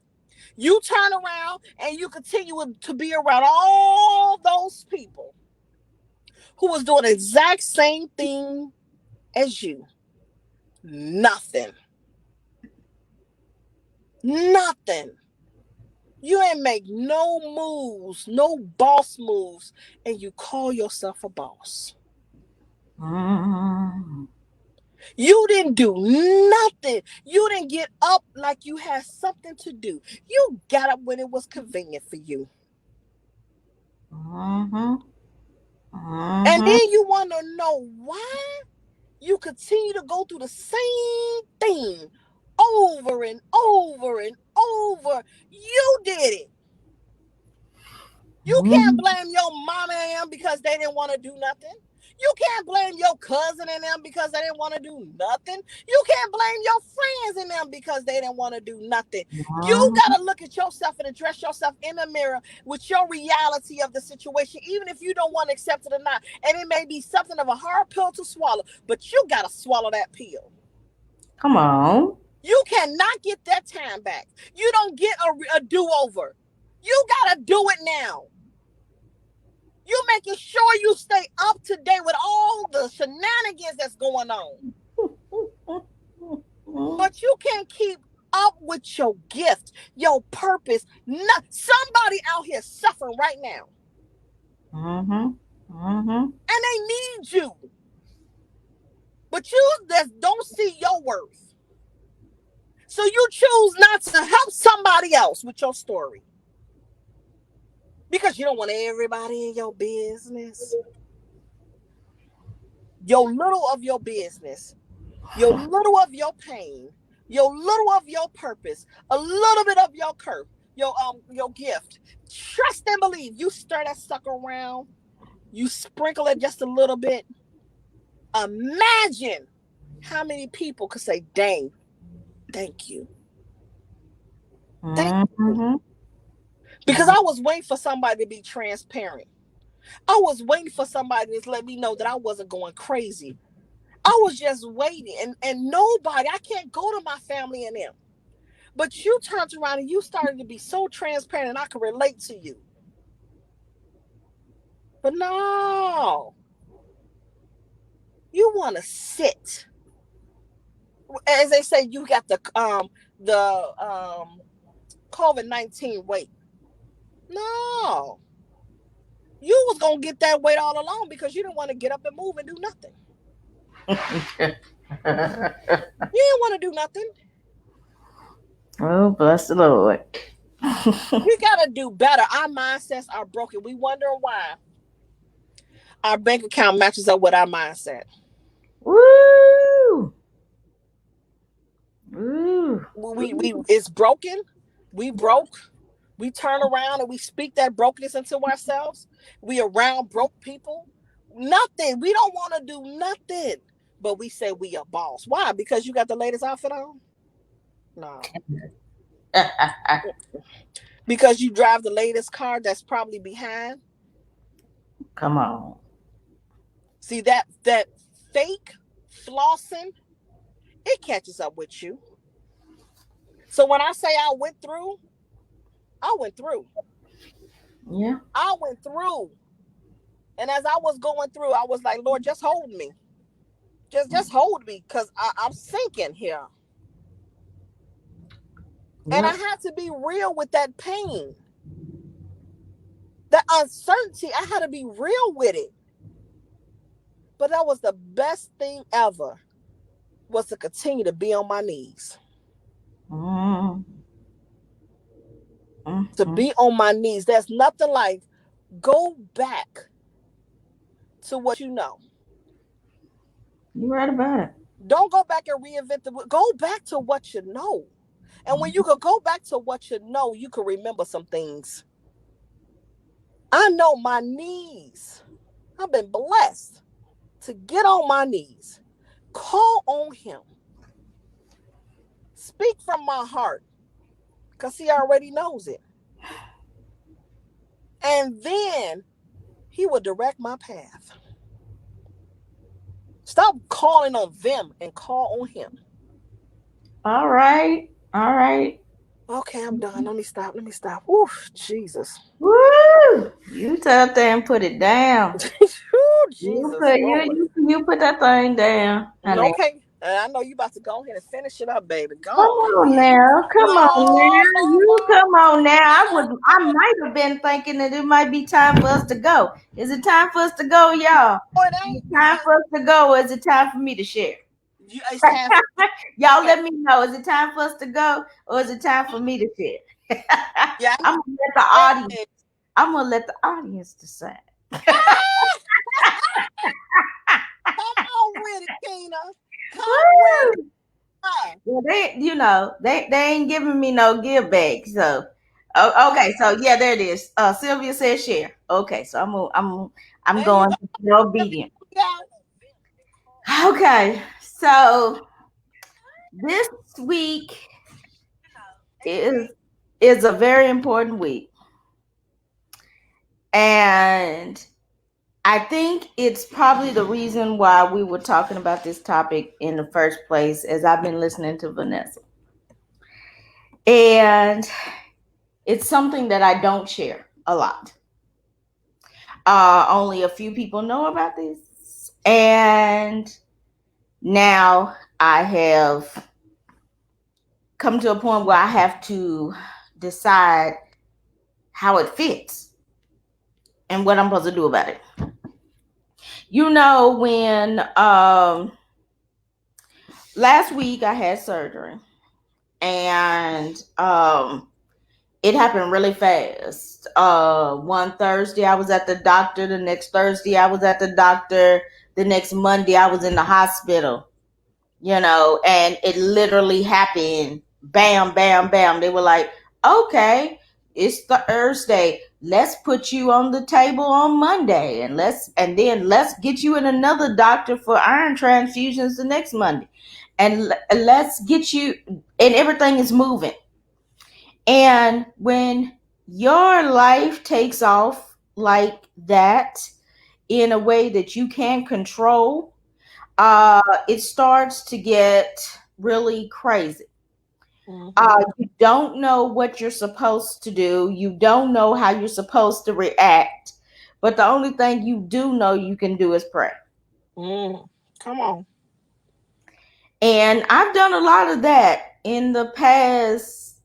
You turn around and you continue to be around all those people who was doing the exact same thing as you. Nothing. You ain't make no moves, no boss moves, and you call yourself a boss. Mm-hmm. You didn't do nothing. You didn't get up like you had something to do. You got up when it was convenient for you. Mm-hmm. And Mm-hmm. then you want to know why you continue to go through the same thing over and over and over. You did it. You can't blame your mama and them because they didn't want to do nothing. You can't blame your cousin and them because they didn't want to do nothing. You can't blame your friends and them because they didn't want to do nothing. You got to look at yourself and address yourself in the mirror with your reality of the situation, even if you don't want to accept it or not. And it may be something of a hard pill to swallow, but you got to swallow that pill. Come on. You cannot get that time back. You don't get a do-over. You got to do it now. You making sure you stay up to date with all the shenanigans that's going on. But you can't keep up with your gift, your purpose. Somebody out here suffering right now. And they need you. But you just don't see your worth. So you choose not to help somebody else with your story. Because you don't want everybody in your business. Your little of your business, your little of your pain, your little of your purpose, a little bit of your curse, your gift. Trust and believe. You stir that sucker around, you sprinkle it just a little bit. Imagine how many people could say, dang, thank you. Thank you. Because I was waiting for somebody to be transparent. I was waiting for somebody to let me know that I wasn't going crazy. I was just waiting, and nobody, I can't go to my family and them. But you turned around and you started to be so transparent and I could relate to you. But no. You want to sit. As they say, you got the COVID-19 weight. No. You was going to get that weight all along because you didn't want to get up and move and do nothing. You didn't want to do nothing. Oh, bless the Lord. We got to do better. Our mindsets are broken. We wonder why our bank account matches up with our mindset. Woo! Woo! It's broken. We broke. We turn around and we speak that brokenness into ourselves. We around broke people. Nothing. We don't want to do nothing. But we say we a boss. Why? Because you got the latest outfit on? No. Because you drive the latest car that's probably behind? Come on. See, that fake flossing, it catches up with you. So when I say I went through, I went through. Yeah. I went through. And as I was going through, I was like, Lord, just hold me. Just hold me, because I'm sinking here. Yep. And I had to be real with that pain. That uncertainty, I had to be real with it. But that was the best thing ever, was to continue to be on my knees. To be on my knees. There's nothing like go back to what you know. You're right about it. Don't go back and reinvent go back to what you know. And when you could go back to what you know, you could remember some things. I know my knees. I've been blessed to get on my knees, call on him, Speak from my heart, because he already knows it. And then he will direct my path. Stop calling on them and call on him. All right. All right. Okay, I'm done. Let me stop. Let me stop. Oof, Jesus. Woo! You sit up there and put it down. Ooh, You Jesus, put Lord. you put that thing down, honey. Okay, I know you about to go ahead and finish it up, baby. Go Come on on ahead. now, come on No, now. no, You no. come on now. I might have been thinking that it might be time for us to go. Is it time for us to go, y'all? No, it Is ain't, it time because for us to go, or is it time for me to share? it's time for you. Y'all let me know. Is it time for us to go, or is it time for me to share? Yeah, I'm gonna let the audience. I'm gonna let the audience decide. come on with it, Tina. Come with it. Well, they ain't giving me no give back. So, okay, so yeah, there it is. Sylvia says share. Okay, so I'm There you going go. to be obedient. Yeah. Okay, so this week is is a very important week, and I think it's probably the reason why we were talking about this topic in the first place, as I've been listening to Vanessa, and it's something that I don't share a lot. Only a few people know about this. And now I have come to a point where I have to decide how it fits and what I'm supposed to do about it. You know, when last week I had surgery, and it happened really fast. One Thursday I was at the doctor, the next Thursday I was at the doctor, the next Monday I was in the hospital, and it literally happened. Bam, bam, bam. They were like, okay, it's Thursday. Let's put you on the table on Monday, and then let's get you in another doctor for iron transfusions the next Monday. And let's get you, and everything is moving. And when your life takes off like that in a way that you can't control, it starts to get really crazy. You don't know what you're supposed to do. You don't know how you're supposed to react. But the only thing you do know you can do is pray. Come on. And I've done a lot of that in the past.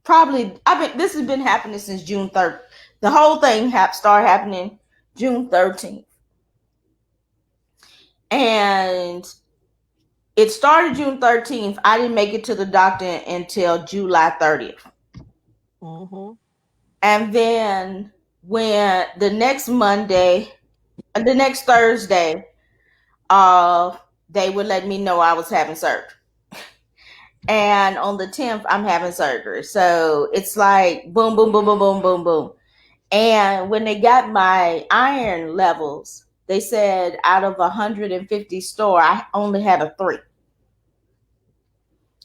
Probably, this has been happening since June 3rd. The whole thing started happening June 13th. And it started June 13th. I didn't make it to the doctor until July 30th. And then when the next Thursday, they would let me know I was having surgery. And on the 10th, I'm having surgery. So it's like boom, boom, boom, boom, boom, boom, boom. And when they got my iron levels, they said out of 150 store, I only had a 3.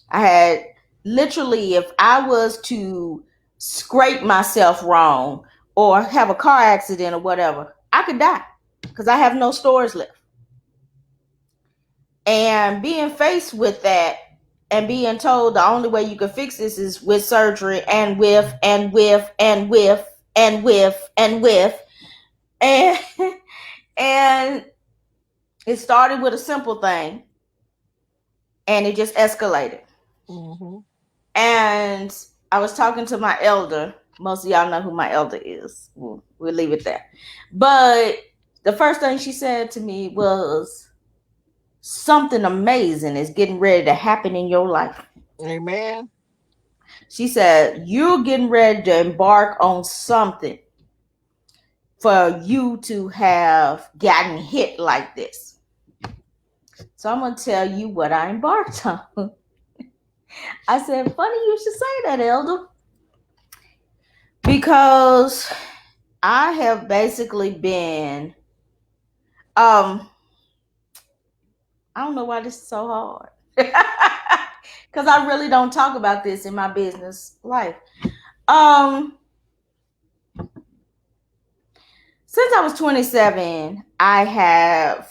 I had literally, if I was to scrape myself wrong or have a car accident or whatever, I could die because I have no stores left. And being faced with that and being told the only way you can fix this is with surgery and with and with and with and with and with and and it started with a simple thing and it just escalated. And I was talking to my elder. Most of y'all know who my elder is. We'll leave it there. But the first thing she said to me was, something amazing is getting ready to happen in your life. Amen. She said, you're getting ready to embark on something for you to have gotten hit like this. So I'm going to tell you what I embarked on. I said, funny you should say that, elder. Because I have basically been, I don't know why this is so hard. Because I really don't talk about this in my business life. Um, since I was 27, I have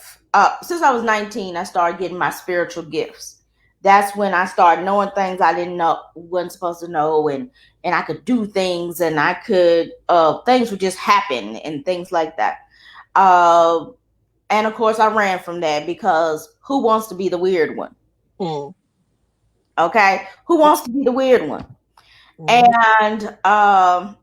since I was 19, I started getting my spiritual gifts. That's when I started knowing things I didn't know, wasn't supposed to know, and I could do things, and I could things would just happen and things like that. Uh, and of course, I ran from that because who wants to be the weird one? Mm. Okay, who wants to be the weird one? Mm.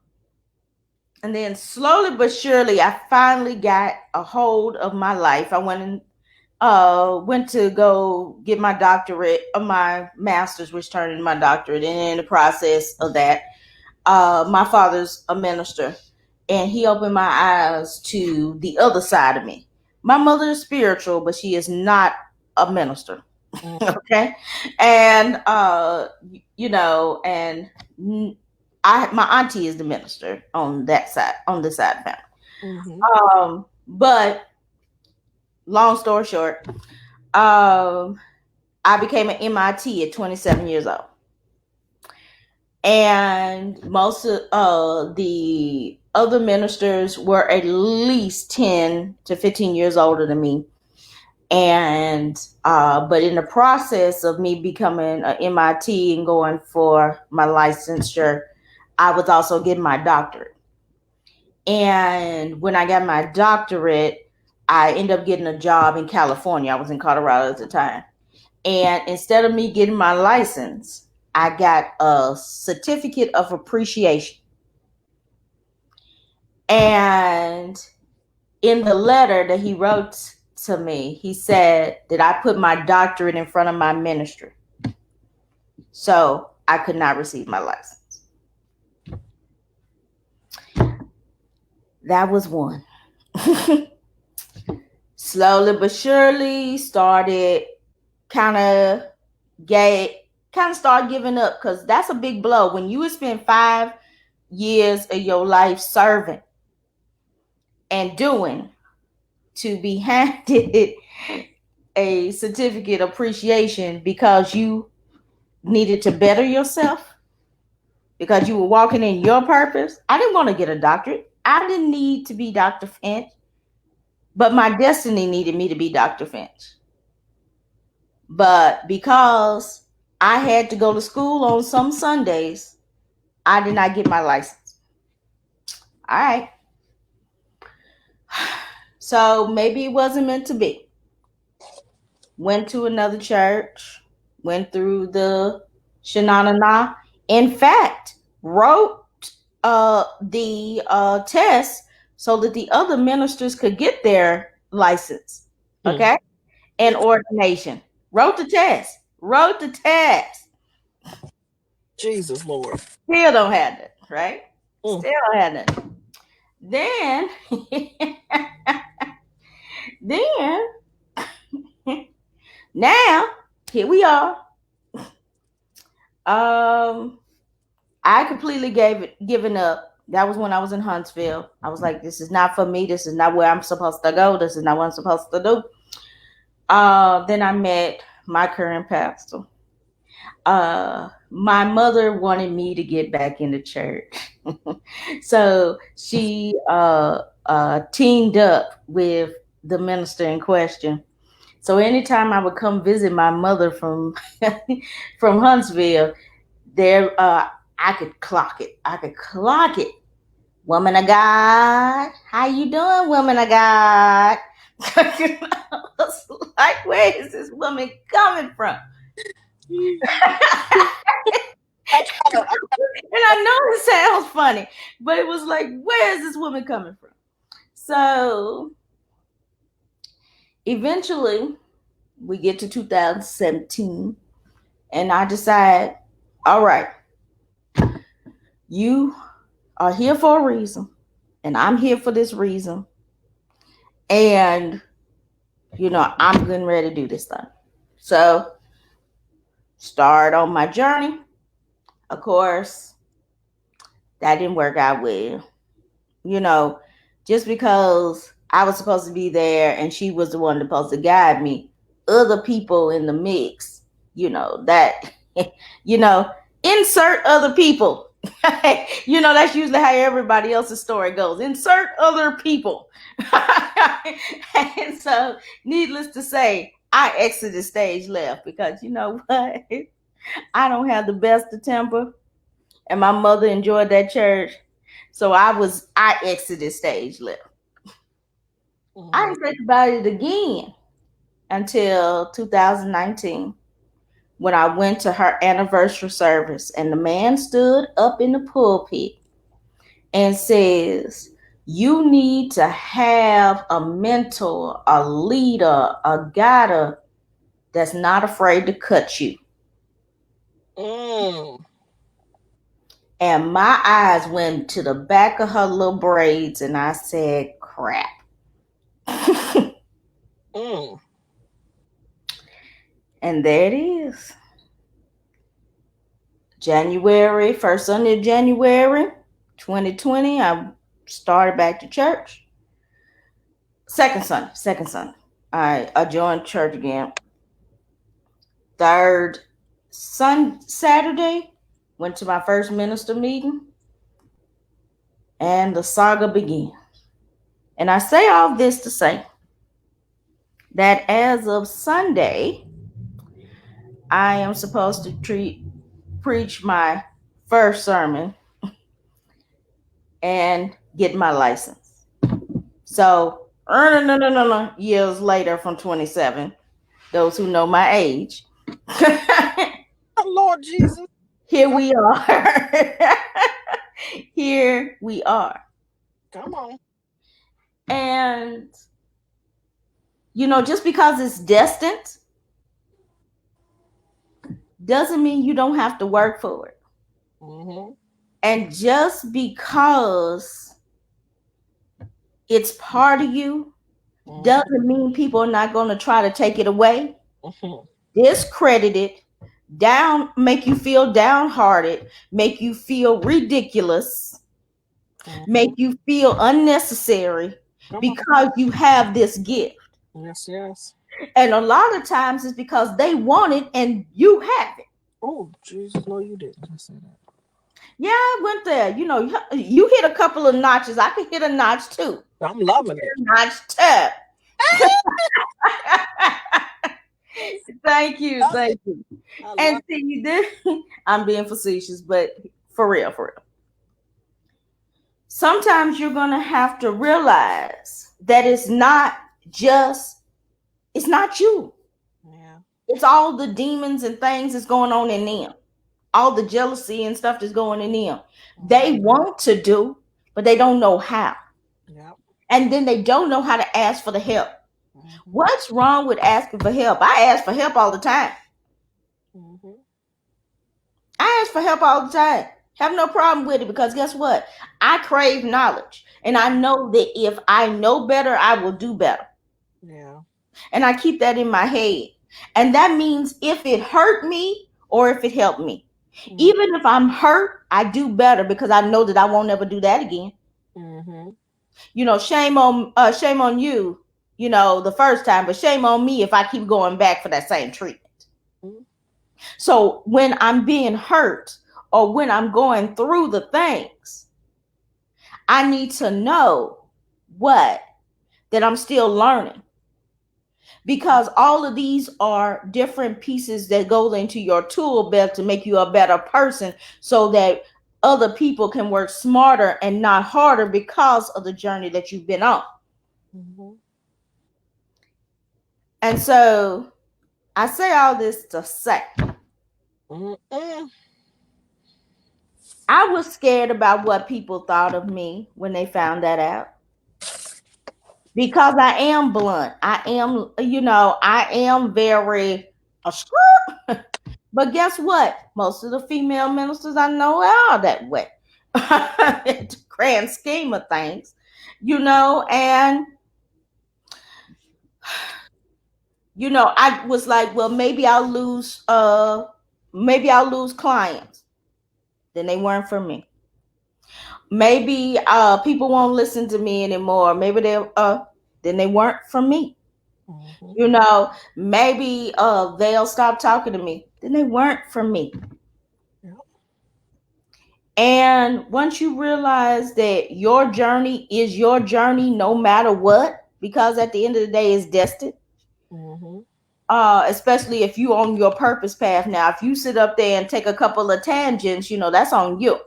And then slowly but surely, I finally got a hold of my life. I went to go get my doctorate, my master's, which turned into my doctorate. And in the process of that, my father's a minister, and he opened my eyes to the other side of me. My mother is spiritual, but she is not a minister. Okay. And and my auntie is the minister on that side, on this side of the family. But long story short, I became an MIT at 27 years old. And most of the other ministers were at least 10 to 15 years older than me. And but in the process of me becoming an MIT and going for my licensure, I was also getting my doctorate. And when I got my doctorate, I ended up getting a job in California. I was in Colorado at the time. And instead of me getting my license, I got a certificate of appreciation. And in the letter that he wrote to me, he said that I put my doctorate in front of my ministry. So I could not receive my license. That was one. Slowly but surely started kind of start giving up, because that's a big blow when you would spend 5 years of your life serving and doing, to be handed a certificate of appreciation because you needed to better yourself, because you were walking in your purpose. I didn't want to get a doctorate. I didn't need to be Dr. Finch, but my destiny needed me to be Dr. Finch. But because I had to go to school on some Sundays, I did not get my license. All right. So maybe it wasn't meant to be. Went to another church, went through the Shanana. In fact, wrote the test so that the other ministers could get their license. Okay. And ordination. Wrote the test. Jesus Lord. Still don't have it, right? Still don't have it. Then now here we are. I completely given up. That was when I was in Huntsville. I was like, this is not for me. This is not where I'm supposed to go. This is not what I'm supposed to do. Then I met my current pastor. My mother wanted me to get back into church. So she teamed up with the minister in question. So anytime I would come visit my mother from from Huntsville, there I could clock it. Woman of God, how you doing, woman of God? I was like, where is this woman coming from? And I know it sounds funny, but it was like, where is this woman coming from? So eventually we get to 2017, and I decide, all right, you are here for a reason, and I'm here for this reason. And, I'm getting ready to do this thing. So start on my journey. Of course, that didn't work out well. Just because I was supposed to be there and she was the one supposed to guide me, other people in the mix that, insert other people. That's usually how everybody else's story goes. Insert other people. And so, needless to say, I exited stage left because you know what? I don't have the best of temper, and my mother enjoyed that church. So I exited stage left. I didn't think about it again until 2019 when I went to her anniversary service, and the man stood up in the pulpit and says, you need to have a mentor, a leader, a guide that's not afraid to cut you. And my eyes went to the back of her little braids, and I said, crap. And there it is. January, first Sunday of January 2020, I started back to church. Second Sunday, I joined church again. Third Saturday, went to my first minister meeting, and the saga began. And I say all this to say that as of Sunday, I am supposed to preach my first sermon and get my license. So, years later from 27, those who know my age. Lord Jesus. Here we are. Here we are. Come on. And, just because it's destined doesn't mean you don't have to work for it. And just because it's part of you doesn't mean people are not going to try to take it away, discredit it, make you feel downhearted, make you feel ridiculous, make you feel unnecessary because you have this gift. Yes. And a lot of times it's because they want it and you have it. Oh, Jesus, no, you didn't. I said that. Yeah, I went there. You hit a couple of notches. I could hit a notch too. I'm loving it. Notch tap. Thank you. And see, you did. I'm being facetious, but for real. Sometimes you're going to have to realize that it's not you. Yeah. It's all the demons and things that's going on in them. All the jealousy and stuff that's going in them. They want to do, but they don't know how. Yep. And then they don't know how to ask for the help. What's wrong with asking for help? I ask for help all the time. I ask for help all the time. Have no problem with it because guess what? I crave knowledge. And I know that if I know better, I will do better. Yeah. And I keep that in my head. And that means if it hurt me or if it helped me. Even if I'm hurt, I do better because I know that I won't ever do that again. Shame on you, the first time, but shame on me if I keep going back for that same treatment. So when I'm being hurt or when I'm going through the things, I need to know that I'm still learning. Because all of these are different pieces that go into your tool belt to make you a better person so that other people can work smarter and not harder because of the journey that you've been on. And so I say all this to say I was scared about what people thought of me when they found that out. Because I am blunt. I am very but guess what? Most of the female ministers I know are that way. In the grand scheme of things, and I was like, well, maybe I'll lose clients. Then they weren't for me. Maybe people won't listen to me anymore. Maybe then they weren't for me. Maybe they'll stop talking to me. then they weren't for me. Yep. And once you realize that your journey is your journey no matter what, because at the end of the day it's destined. Mm-hmm. Especially if you on your purpose path. Now, if you sit up there and take a couple of tangents, that's on you.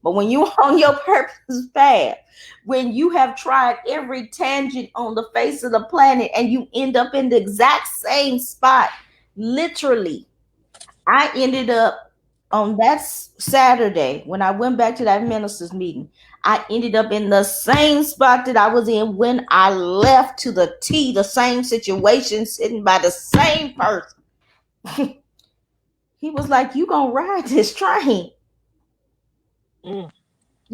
But when you on your purpose path, when you have tried every tangent on the face of the planet and you end up in the exact same spot, literally, I ended up on that Saturday when I went back to that ministers meeting. I ended up in the same spot that I was in when I left, to the T, the same situation, sitting by the same person. He was like, "You gonna ride this train? You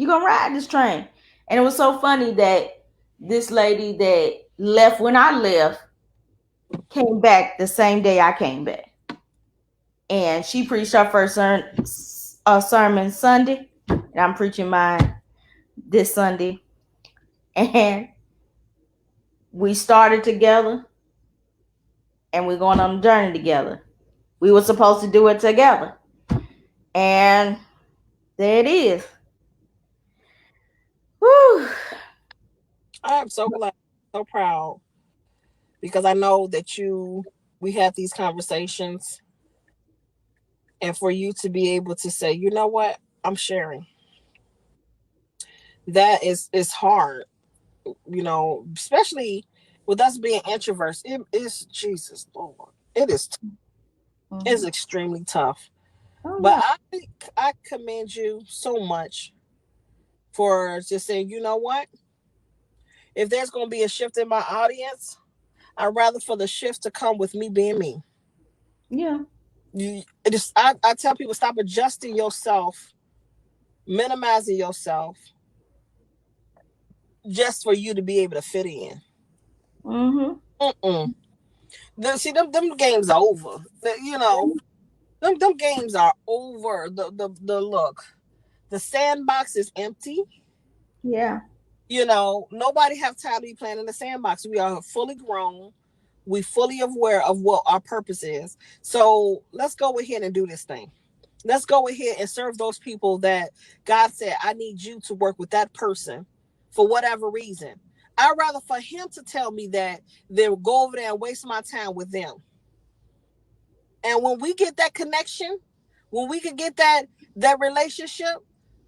gonna ride this train?" And it was so funny that this lady that left when I left came back the same day I came back, and she preached her first sermon Sunday, and I'm preaching mine this Sunday, and we started together, and we're going on a journey together. We were supposed to do it together, and there it is. Whew. I am so glad, so proud, because I know that we have these conversations, and for you to be able to say, you know what, I'm sharing. That is hard, especially with us being introverts. It is, Jesus Lord. It is. Mm-hmm. It's extremely tough. Oh, but yeah. I commend you so much for just saying, you know what? If there's going to be a shift in my audience, I'd rather for the shift to come with me being me. Yeah. I tell people, stop adjusting yourself, minimizing yourself, just for you to be able to fit in. Mm-hmm. See, them games are over. Them games are over. The look, the sandbox is empty. Yeah. Nobody have time to be playing in the sandbox. We are fully grown. We fully aware of what our purpose is. So let's go ahead and do this thing. Let's go ahead and serve those people that God said, I need you to work with that person for whatever reason. I'd rather for him to tell me that than go over there and waste my time with them. And when we get that connection, when we can get that relationship,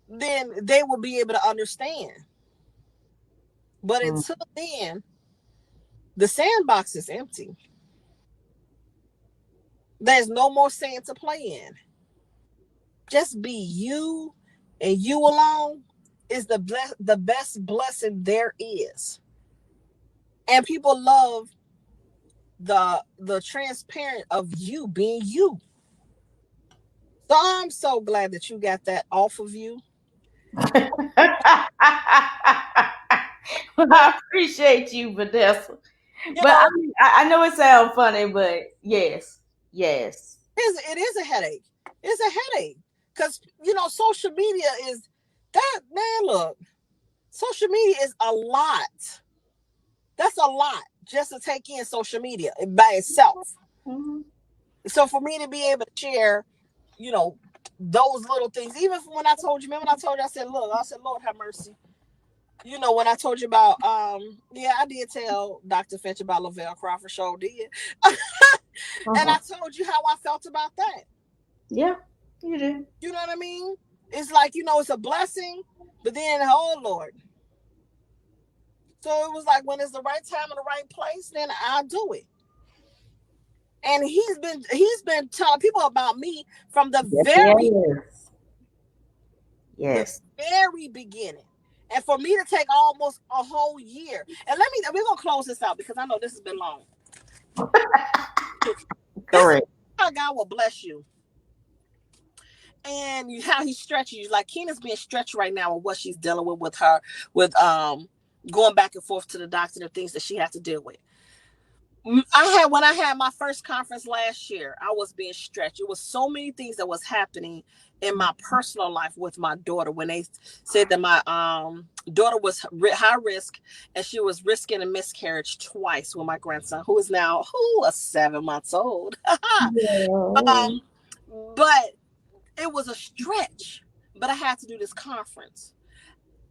then they will be able to understand. But until then, the sandbox is empty. There's no more sand to play in. Just be you, and you alone is the best blessing there is. And people love the transparent of you being you. So I'm so glad that you got that off of you. I appreciate you, Vanessa. But I know it sounds funny, but yes. It is a headache. It's a headache. Because, social media is that, man, look, social media is a lot. That's a lot just to take in social media by itself. Mm-hmm. So for me to be able to share, those little things, even when I told you, remember when I told you, I said, Lord have mercy. When I told you about, I did tell Dr. Finch about Lavelle Crawford, show did. And I told you how I felt about that. Yeah, you did. You know what I mean? It's like, it's a blessing, but then, oh Lord. So it was like, when it's the right time and the right place, then I'll do it. And he's been telling people about me from the very beginning. And for me to take almost a whole year. And we're going to close this out because I know this has been long. Correct. How God will bless you. And how he stretches you. Like Keena's being stretched right now with what she's dealing with her, with going back and forth to the doctor and things that she has to deal with. When I had my first conference last year, I was being stretched. It was so many things that was happening in my personal life with my daughter when they said that my daughter was high risk and she was risking a miscarriage twice with my grandson, who is now 7 months old. But it was a stretch. But I had to do this conference.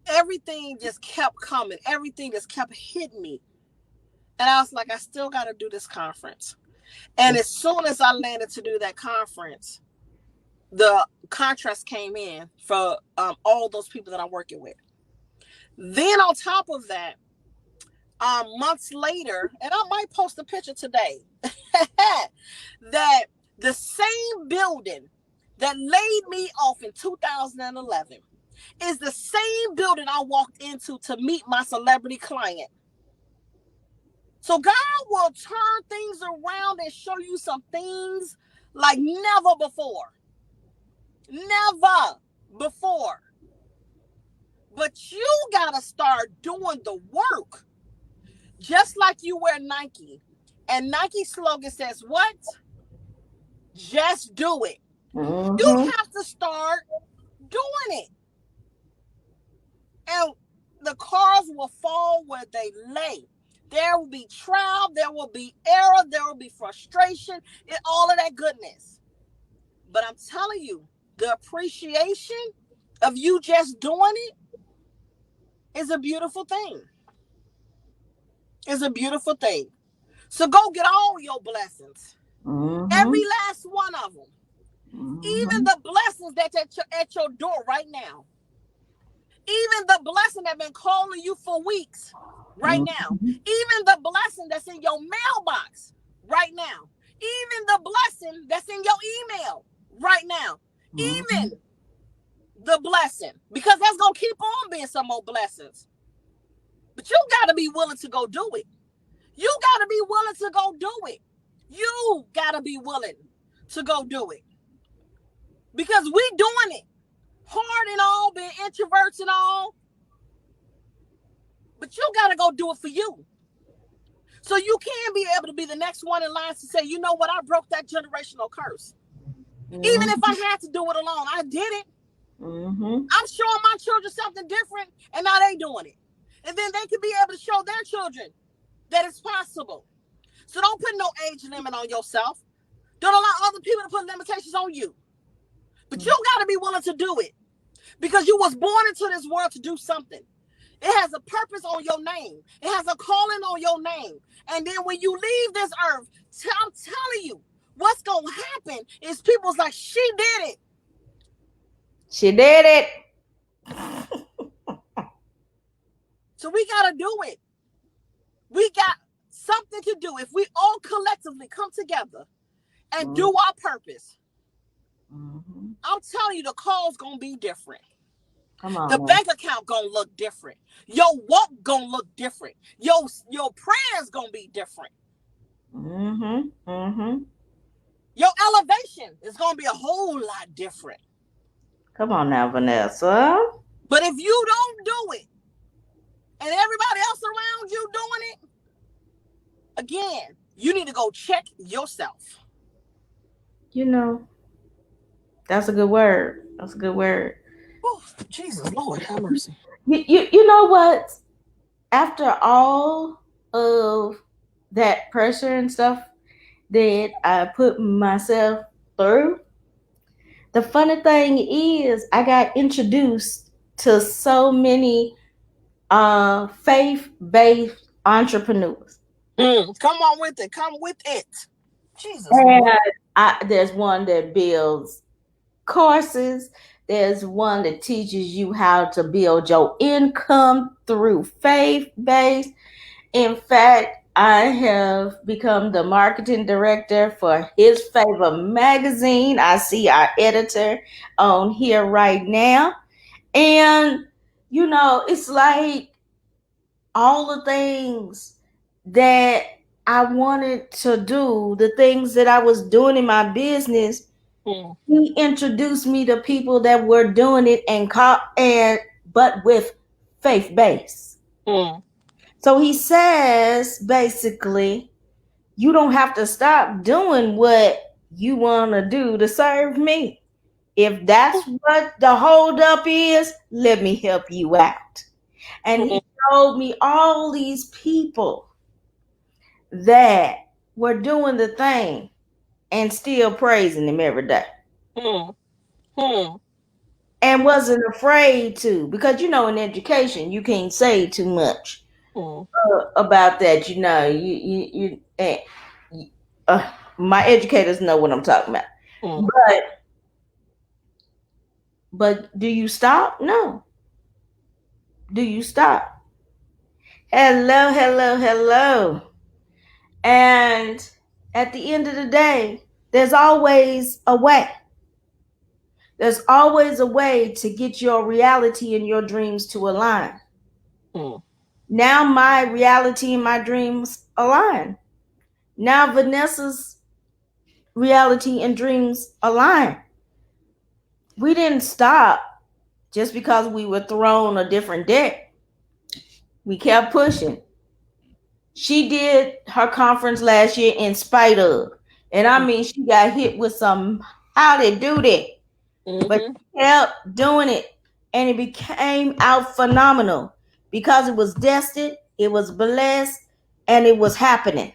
Everything just kept coming. Everything just kept hitting me. And I was like, I still got to do this conference. And as soon as I landed to do that conference, the contracts came in for all those people that I'm working with. Then on top of that, months later, and I might post a picture today, that the same building that laid me off in 2011 is the same building I walked into to meet my celebrity client. So God will turn things around and show you some things like never before. Never before. But you got to start doing the work. Just like you wear Nike. And Nike's slogan says what? Just do it. Mm-hmm. You have to start doing it. And the cars will fall where they lay. There will be trial, there will be error, there will be frustration, and all of that goodness. But I'm telling you, the appreciation of you just doing it is a beautiful thing. It's a beautiful thing. So go get all your blessings. Mm-hmm. Every last one of them. Mm-hmm. Even the blessings that's at your door right now. Even the blessing that's been calling you for weeks right now. Even the blessing that's in your mailbox right now. Even the blessing that's in your email right now. Even the blessing. Because that's going to keep on being some more blessings. But you got to be willing to go do it. You got to be willing to go do it. You got to be willing to go do it. Because we doing it. Hard and all, being introverts and all. But you got to go do it for you. So you can be able to be the next one in line to say, you know what, I broke that generational curse. Even if I had to do it alone, I did it. I'm showing my children something different, and now they doing it. And then they can be able to show their children that it's possible. So don't put no age limit on yourself. Don't allow other people to put limitations on you. But you got to be willing to do it. Because you was born into this world to do something. It has a purpose on your name. It has a calling on your name. And then when you leave this earth, I'm telling you, what's going to happen is people's like, she did it. She did it. So we got to do it. We got something to do. If we all collectively come together and do our purpose, I'm telling you, the call's going to be different. Come on, the bank account going to look different. Your walk going to look different. Your prayers going to be different. Your elevation is going to be a whole lot different. Come on now, Vanessa. But if you don't do it, and everybody else around you doing it, again, you need to go check yourself. You know, that's a good word. That's a good word. Oh, Jesus, Lord, have mercy. You know what? After all of that pressure and stuff that I put myself through, the funny thing is I got introduced to so many faith-based entrepreneurs. Come on with it. Come with it. Jesus. And there's one that builds courses. There's one that teaches you how to build your income through faith-based. In fact, I have become the marketing director for His Favor magazine. I see our editor on here right now. And, you know, it's like all the things that I wanted to do, the things that I was doing in my business, he introduced me to people that were doing it but with faith base. So he says basically, you don't have to stop doing what you want to do to serve me. If that's what the holdup is, let me help you out. And he showed me all these people that were doing the thing and still praising him every day. And wasn't afraid to, because in education you can't say too much about that. My educators know what I'm talking about. But do you stop? No. Do you stop? Hello, hello, hello. And at the end of the day, there's always a way. There's always a way to get your reality and your dreams to align. Now my reality and my dreams align. Now Vanessa's reality and dreams align. We didn't stop just because we were thrown a different deck. We kept pushing. She did her conference last year in spite of. And I mean, she got hit with some how they do that. But she kept doing it. And it became out phenomenal because it was destined, it was blessed, and it was happening.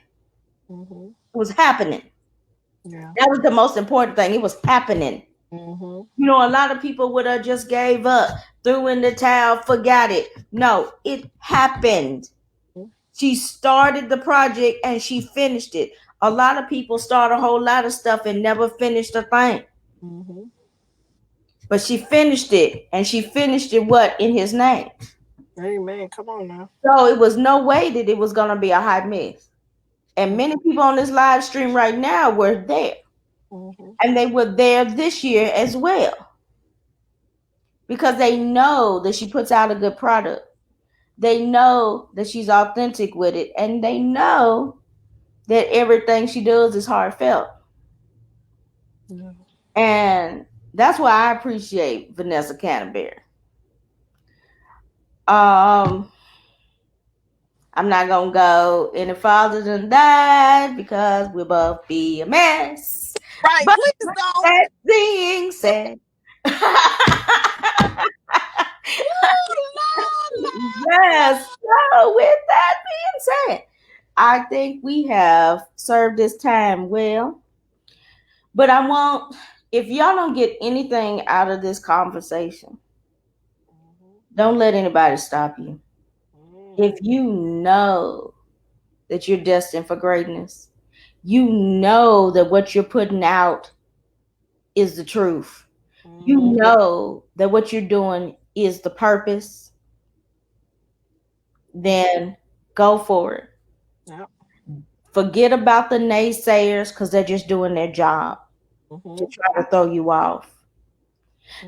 It was happening. Yeah. That was the most important thing. It was happening. A lot of people would have just gave up, threw in the towel, forgot it. No, it happened. She started the project and she finished it. A lot of people start a whole lot of stuff and never finish a thing. But she finished it, and she finished it what? In his name. Amen. Come on now. So it was no way that it was going to be a hot mess. And many people on this live stream right now were there. And they were there this year as well. Because they know that she puts out a good product. They know that she's authentic with it. And they know that everything she does is heartfelt. Yeah. And that's why I appreciate Vanessa Canterbury. I'm not gonna go any farther than that because we'll both be a mess. Right, but please don't. That being said, yes. So with that being said, I think we have served this time well. But I won't. If y'all don't get anything out of this conversation, don't let anybody stop you. If you know that you're destined for greatness, you know that what you're putting out is the truth. You know that what you're doing is the purpose, then go for it. Yep. Forget about the naysayers because they're just doing their job to try to throw you off.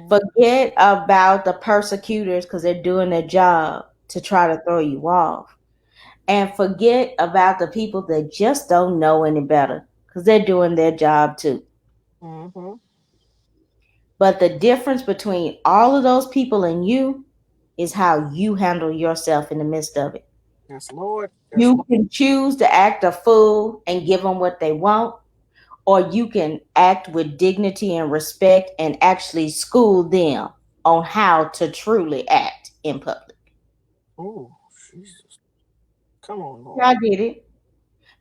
Forget about the persecutors because they're doing their job to try to throw you off. And forget about the people that just don't know any better because they're doing their job too. But the difference between all of those people and you is how you handle yourself in the midst of it. Yes, Lord. You can choose to act a fool and give them what they want, or you can act with dignity and respect and actually school them on how to truly act in public. Oh, Jesus. Come on, Lord. I get it.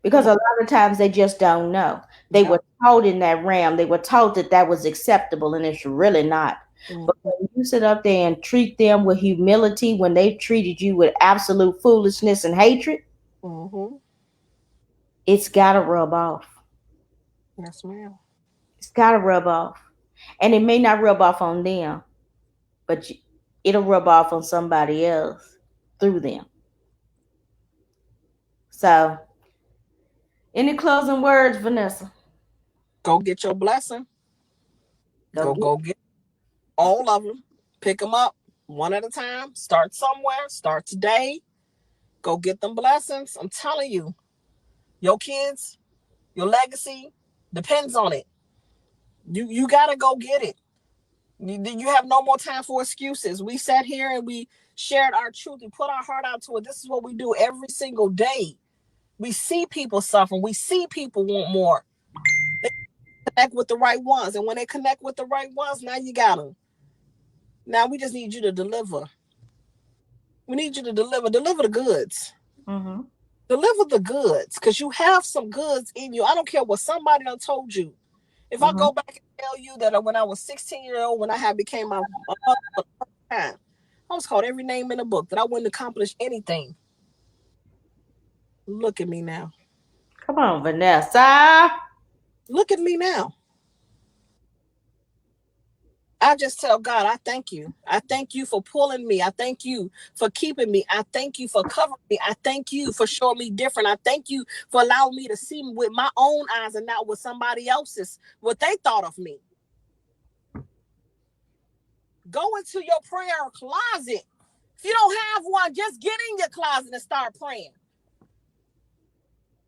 Because a lot of times they just don't know. They were taught in that realm. They were taught that was acceptable, and it's really not. But when you sit up there and treat them with humility when they treated you with absolute foolishness and hatred, it's got to rub off. Yes, ma'am. It's got to rub off. And it may not rub off on them, but it'll rub off on somebody else through them. So, any closing words, Vanessa? Go get your blessing. Go get all of them. Pick them up one at a time. Start somewhere. Start today. Go get them blessings. I'm telling you, your kids, your legacy depends on it. You got to go get it. You have no more time for excuses. We sat here and we shared our truth. We put our heart out to it. This is what we do every single day. We see people suffering. We see people want more. They connect with the right ones. And when they connect with the right ones, now you got them. Now we just need you to deliver. We need you to deliver. Deliver the goods. Deliver the goods. Because you have some goods in you. I don't care what somebody done told you. If I go back and tell you that when I was 16 years old, when I had became my mother for the first time, I was called every name in the book that I wouldn't accomplish anything. Look at me now. Come on, Vanessa. Look at me now. I just tell God, I thank you. I thank you for pulling me. I thank you for keeping me. I thank you for covering me. I thank you for showing me different. I thank you for allowing me to see with my own eyes and not with somebody else's, what they thought of me. Go into your prayer closet. If you don't have one, just get in your closet and start praying.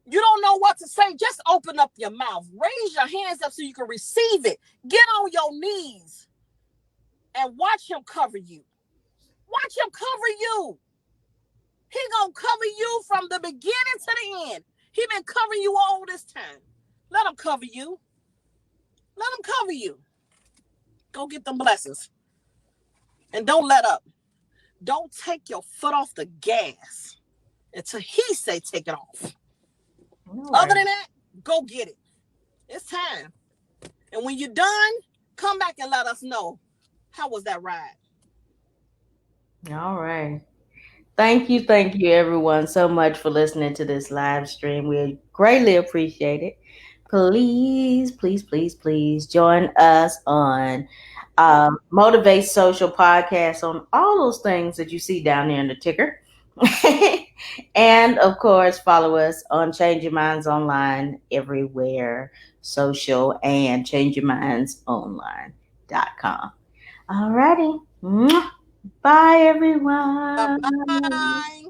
You don't know what to say, just open up your mouth. Raise your hands up so you can receive it. Get on your knees and watch him cover you. Watch him cover you. He gonna cover you from the beginning to the end. He been covering you all this time. Let him cover you. Let him cover you. Go get them blessings. And don't let up. Don't take your foot off the gas until he say take it off. Other than that, go get it. It's time. And when you're done, come back and let us know. How was that ride? All right. Thank you, everyone, so much for listening to this live stream. We greatly appreciate it. Please, please, please, please join us on Motivate Social Podcast on all those things that you see down there in the ticker. And of course, follow us on Change Your Minds Online everywhere, social, and changeyourmindsonline.com. All righty. Bye, everyone. Bye.